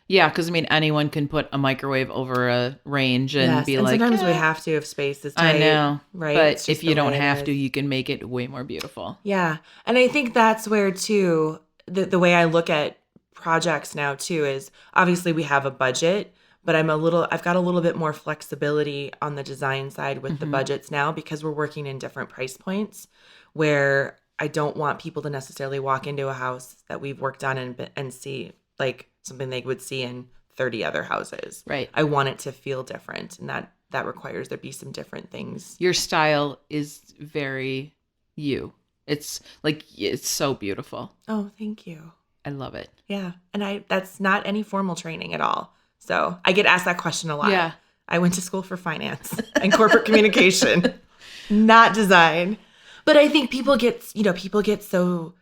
Yeah, because I mean, anyone can put a microwave over a range and Yes, be and like, sometimes we "Eh." have to if space is tight. I know, right? But It's just if you the way don't it have is. to, you can make it way more beautiful. Yeah. And I think that's where too, the way I look at projects now too is obviously we have a budget, but I've got a little bit more flexibility on the design side with the budgets now because we're working in different price points where I don't want people to necessarily walk into a house that we've worked on and see like something they would see in 30 other houses. Right. I want it to feel different, and that requires there be some different things. Your style is very you. It's like, it's so beautiful. Oh, thank you. I love it. Yeah. And that's not any formal training at all. So I get asked that question a lot. Yeah. I went to school for finance and corporate communication, not design. But I think people get so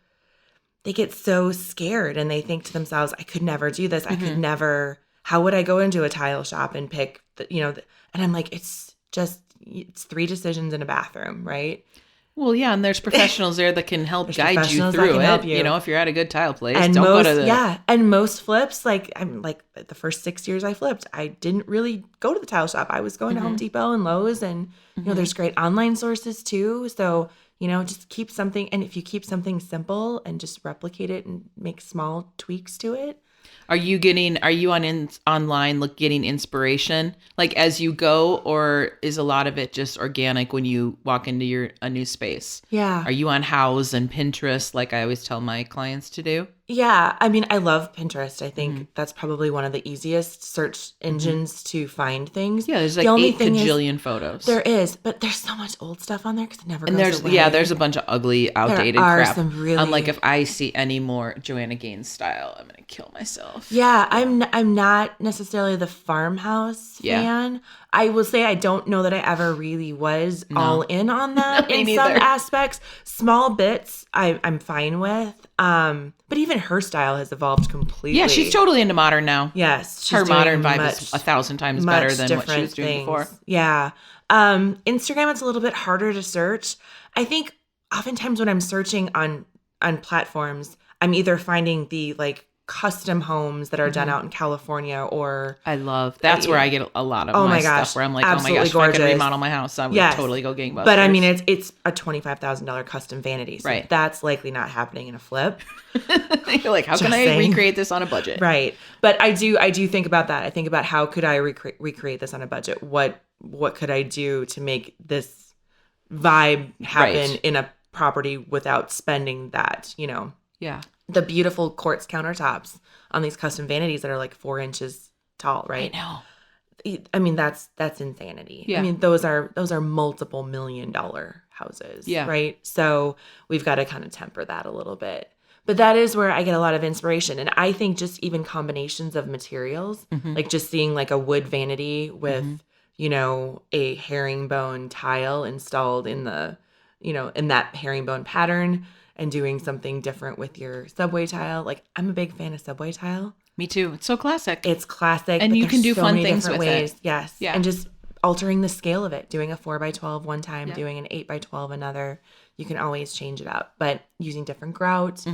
scared and they think to themselves, I could never do this. I could never, how would I go into a tile shop and pick, and I'm like, it's 3 decisions in a bathroom, right? Well, yeah, and there's professionals there that can help guide you professionals that through can it. help you. If you're at a good tile place, And don't most, go to the and most flips, like I'm like the first 6 years I flipped, I didn't really go to the tile shop. I was going to Home Depot and Lowe's, and there's great online sources too. So just keep something, and if you keep something simple and just replicate it and make small tweaks to it. Are you online getting inspiration like as you go, or is a lot of it just organic when you walk into a new space? Yeah. Are you on Houzz and Pinterest like I always tell my clients to do? Yeah, I mean, I love Pinterest. I think that's probably one of the easiest search engines to find things. Yeah, there's like the only 8 thing gajillion photos. There is, but there's so much old stuff on there because it never And goes away. there's a bunch of ugly, outdated are crap. some really- I'm like, if I see any more Joanna Gaines style, I'm gonna kill myself. Yeah, I'm not necessarily the farmhouse Yeah. fan. I will say I don't know that I ever really was all in on that Me in some neither. aspects. Small bits I'm fine with. But even her style has evolved completely. Yeah, she's totally into modern now. Yes, she's Her modern doing vibe is 1,000 times much better than what she was different doing things. before. Yeah. Instagram, it's a little bit harder to search. I think oftentimes when I'm searching on platforms, I'm either finding the like custom homes that are done out in California or I love that's where I get a lot of Oh my my gosh, stuff where I'm like, oh my absolutely gosh, if I could gorgeous. remodel my house, I would Yes. totally go gangbusters. But I mean, it's a $25,000 custom vanity. So Right. that's likely not happening in a flip. You're like, how can I saying. recreate this on a budget? Right. But I do think about that. I think about how could I recreate this on a budget? What could I do to make this vibe happen Right. in a property without spending that, Yeah. the beautiful quartz countertops on these custom vanities that are like 4 inches tall, right? I know. I mean, that's insanity. Yeah. I mean, those are multiple $1 million houses, Yeah. right? So we've got to kind of temper that a little bit. But that is where I get a lot of inspiration. And I think just even combinations of materials, like just seeing like a wood vanity with, a herringbone tile installed in the, in that herringbone pattern and doing something different with your subway tile. Like, I'm a big fan of subway tile. Me too. It's so classic. It's classic. And but you can there's do fun many things different with it. Yes. Yeah. And just altering the scale of it, doing a 4x12 one time, Yeah. doing an 8x12 another. You can always change it up, but using different grouts,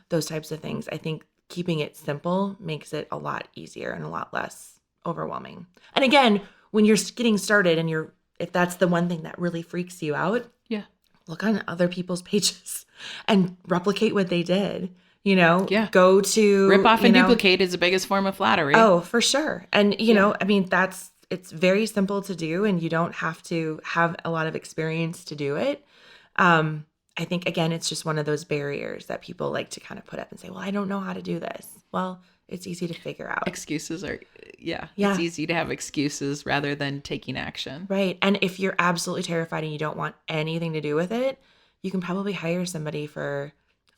those types of things. I think keeping it simple makes it a lot easier and a lot less overwhelming. And again, when you're getting started and if that's the one thing that really freaks you out, Yeah. look on other people's pages and replicate what they did. Yeah. Go to Rip off and you know- duplicate is the biggest form of flattery. Oh, for sure. And I mean, it's very simple to do and you don't have to have a lot of experience to do it. I think again, it's just one of those barriers that people like to kind of put up and say, well, I don't know how to do this. Well, it's easy to figure out. Excuses are, Yeah. It's easy to have excuses rather than taking action. Right. And if you're absolutely terrified and you don't want anything to do with it, you can probably hire somebody for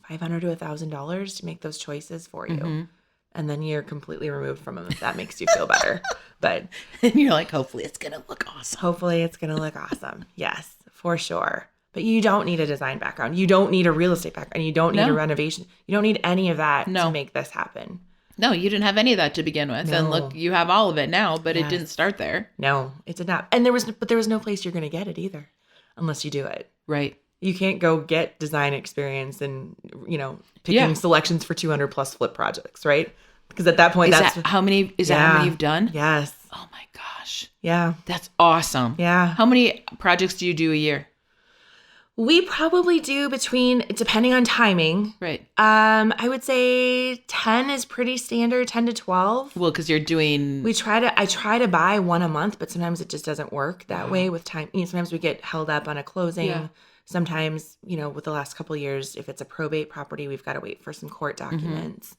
$500 to $1,000 to make those choices for you. And then you're completely removed from them if that makes you feel better. But And you're like, hopefully it's going to look awesome. hopefully it's going to look awesome. Yes, for sure. But you don't need a design background. You don't need a real estate background. You don't need No. a renovation. You don't need any of that No. to make this happen. No, you didn't have any of that to begin with. And No. look, you have all of it now, but Yes. it didn't start there. No, it did not. And there was no place you're going to get it either unless you do it. Right. You can't go get design experience and, picking selections for 200 plus flip projects, right? Because at that point, Is that's that how many you've done? Yes. Oh my gosh. Yeah. That's awesome. Yeah. How many projects do you do a year? We probably do depending on timing. Right. I would say 10 is pretty standard, 10 to 12. Well, because you're doing I try to buy one a month, but sometimes it just doesn't work that way with time. Sometimes we get held up on a closing. Yeah. Sometimes, with the last couple of years, if it's a probate property, we've got to wait for some court documents.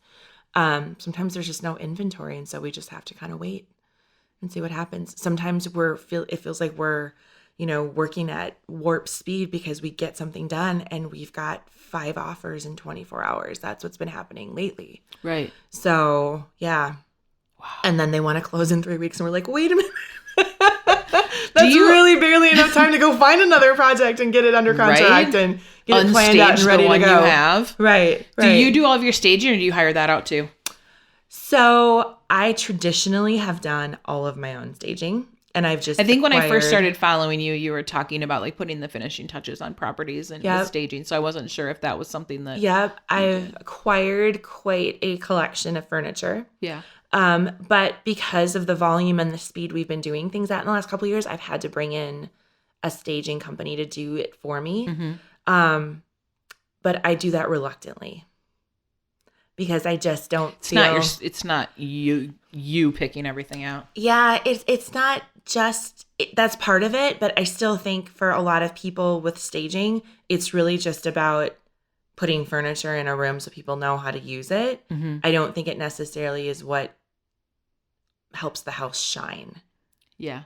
Sometimes there's just no inventory, and so we just have to kind of wait and see what happens. Sometimes it feels like we're, working at warp speed because we get something done and we've got 5 offers in 24 hours. That's what's been happening lately. right. So, yeah. Wow. And then they want to close in 3 weeks and we're like, wait a minute. That's you- really barely enough time to go find another project and get it under contract Right? and get it planned out and Unstage ready the one to go. you have. Right. Do you do all of your staging or do you hire that out too? So I traditionally have done all of my own staging, and I've just I think when I first acquired- started following you, you were talking about like putting the finishing touches on properties and Yep. the staging. So I wasn't sure if that was something that Yep, I've acquired quite a collection of furniture. Yeah. But because of the volume and the speed we've been doing things at in the last couple of years, I've had to bring in a staging company to do it for me. But I do that reluctantly because I just don't feel. It's not you picking everything out. Yeah, it's not just that's part of it, but I still think for a lot of people with staging, it's really just about putting furniture in a room so people know how to use it. I don't think it necessarily is what helps the house shine. Yeah.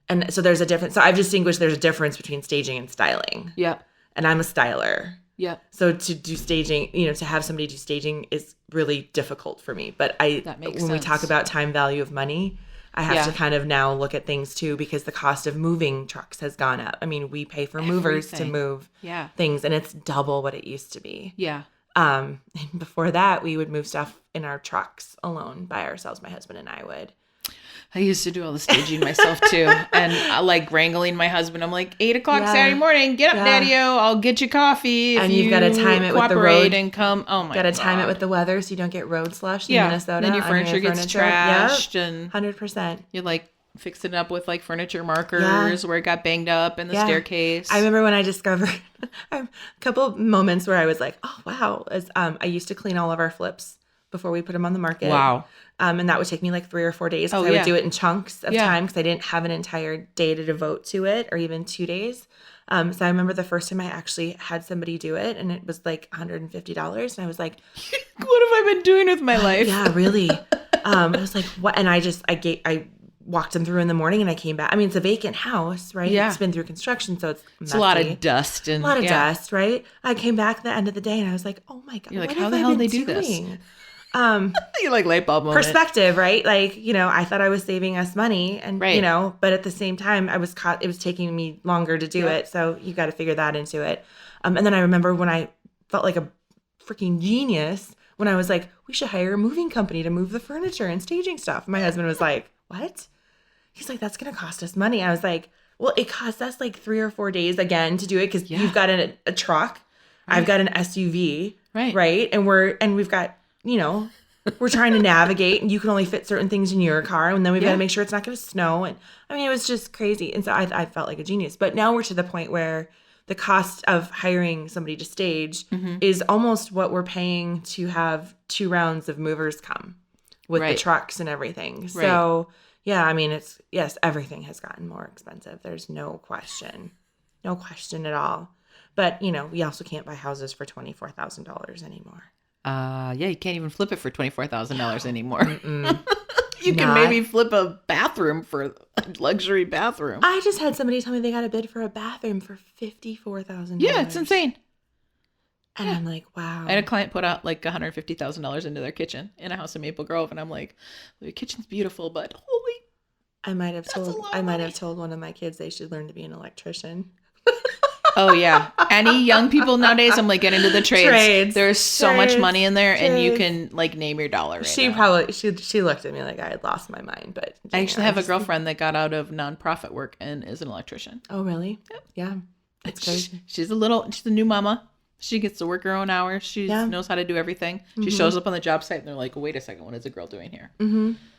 And so there's a difference. So I've distinguished there's a difference between staging and styling. Yep. And I'm a styler. Yep. So to do staging, to have somebody do staging is really difficult for me. But That makes when we sense. talk about time value of money, I have Yeah. to kind of now look at things too because the cost of moving trucks has gone up. I mean, we pay for movers to Everything. move Yeah. things and it's double what it used to be. Yeah. And before that, we would move stuff in our trucks alone by ourselves. My husband and I would. I used to do all the staging myself too. And like wrangling my husband. I'm like, 8 o'clock Saturday morning, get up, Daddy-o. I'll get you coffee. And you've got to time it with the road. And come. Oh my God. Got to time it with the weather so you don't get road slush in Minnesota. Then your furniture gets trashed. Yep. And 100%. you're like, fixing it up with like furniture markers where it got banged up in the staircase. I remember when I discovered a couple of moments where I was like, oh, wow. I used to clean all of our flips before we put them on the market. Wow. And that would take me like 3 or 4 days because I would do it in chunks of time because I didn't have an entire day to devote to it or even 2 days. So I remember the first time I actually had somebody do it and it was like $150. And I was like, what have I been doing with my life? Yeah, really. I was like, what? And I walked them through in the morning and I came back. I mean, it's a vacant house, right? Yeah. It's been through construction, so it's messy. A lot of dust. And a lot of dust, right? I came back at the end of the day and I was like, oh my God. You're like, how the hell did they do this? You're like light bulb moment. Perspective, right? Like, I thought I was saving us money and, but at the same time it was taking me longer to do it. So you got to figure that into it. And then I remember when I felt like a freaking genius when I was like, we should hire a moving company to move the furniture and staging stuff. My husband was like, what? He's like, that's going to cost us money. I was like, well, it costs us like 3 or 4 days again to do it because you've got a truck. Right. I've got an SUV. Right. And we've got, we're trying to navigate and you can only fit certain things in your car. And then we've got to make sure it's not going to snow. And I mean, it was just crazy. And so I felt like a genius. But now we're to the point where the cost of hiring somebody to stage is almost what we're paying to have 2 rounds of movers come with the trucks and everything. So yeah, I mean, everything has gotten more expensive. There's no question at all. But, we also can't buy houses for $24,000 anymore. You can't even flip it for $24,000 anymore. You can maybe flip a bathroom for a luxury bathroom. I just had somebody tell me they got a bid for a bathroom for $54,000. Yeah, it's insane. And I'm like, wow. I had a client put out like $150,000 into their kitchen in a house in Maple Grove, and I'm like, the kitchen's beautiful, but holy. I might have told one of my kids they should learn to be an electrician. Oh yeah, any young people nowadays, I'm like, get into the trades. There's so much money in there, and you can like name your dollar. She looked at me like I had lost my mind, but I actually have a girlfriend that got out of nonprofit work and is an electrician. Oh really? Yep. Yeah, that's crazy. She's a new mama. She gets to work her own hours. She knows how to do everything. She shows up on the job site and they're like, wait a second, what is a girl doing here?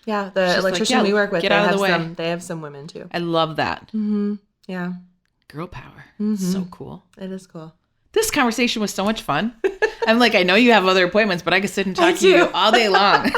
Yeah, the electrician we work with, get out of the way. They have some women too. I love that. Yeah. Girl power. So cool. It is cool. This conversation was so much fun. I'm like, I know you have other appointments, but I could sit and talk to you all day long.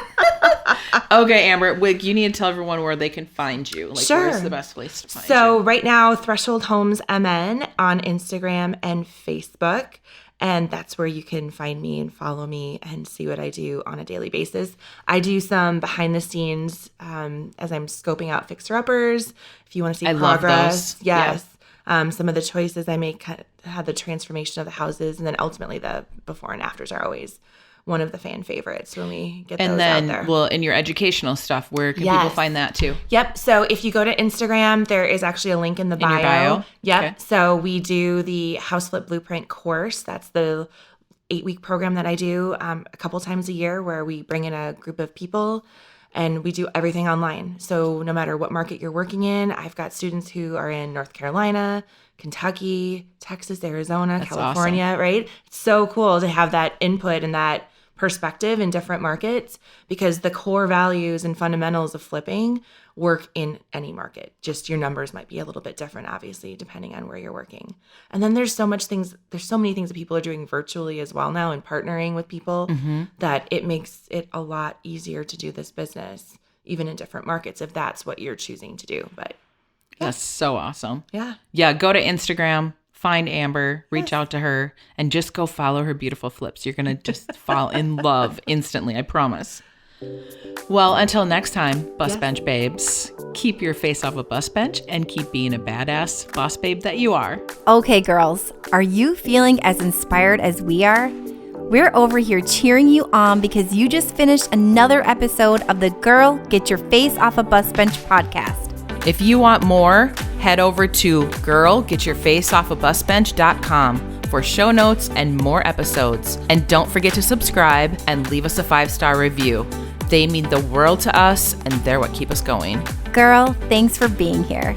Okay, Amber, you need to tell everyone where they can find you. Like, where's the best place to find you? So right now, Threshold Homes MN on Instagram and Facebook. And that's where you can find me and follow me and see what I do on a daily basis. I do some behind the scenes as I'm scoping out fixer-uppers. If you want to see progress. Love those. Yes. Yeah. Some of the choices I make had the transformation of the houses. And then ultimately the before and afters are always one of the fan favorites when we get those out there. And then, well, in your educational stuff, where can people find that too? Yep. So if you go to Instagram, there is actually a link in the bio. In your bio? Yep. Okay. So we do the House Flip Blueprint course. That's the 8-week program that I do a couple times a year where we bring in a group of people and we do everything online. So no matter what market you're working in, I've got students who are in North Carolina, Kentucky, Texas, Arizona, California, awesome. Right? It's so cool to have that input and that perspective in different markets because the core values and fundamentals of flipping work in any market. Just your numbers might be a little bit different, obviously, depending on where you're working. And then there's so many things that people are doing virtually as well now and partnering with people that it makes it a lot easier to do this business, even in different markets, if that's what you're choosing to do. But that's so awesome. Yeah. Yeah. Go to Instagram. Find Amber, reach out to her, and just go follow her beautiful flips. You're going to just fall in love instantly, I promise. Well, until next time, bus bench babes, keep your face off a bus bench and keep being a badass boss babe that you are. Okay, girls, are you feeling as inspired as we are? We're over here cheering you on because you just finished another episode of the Girl Get Your Face Off a Bus Bench podcast. If you want more, head over to girlgetyourfaceoffabusbench.com for show notes and more episodes. And don't forget to subscribe and leave us a 5-star review. They mean the world to us, and they're what keep us going. Girl, thanks for being here.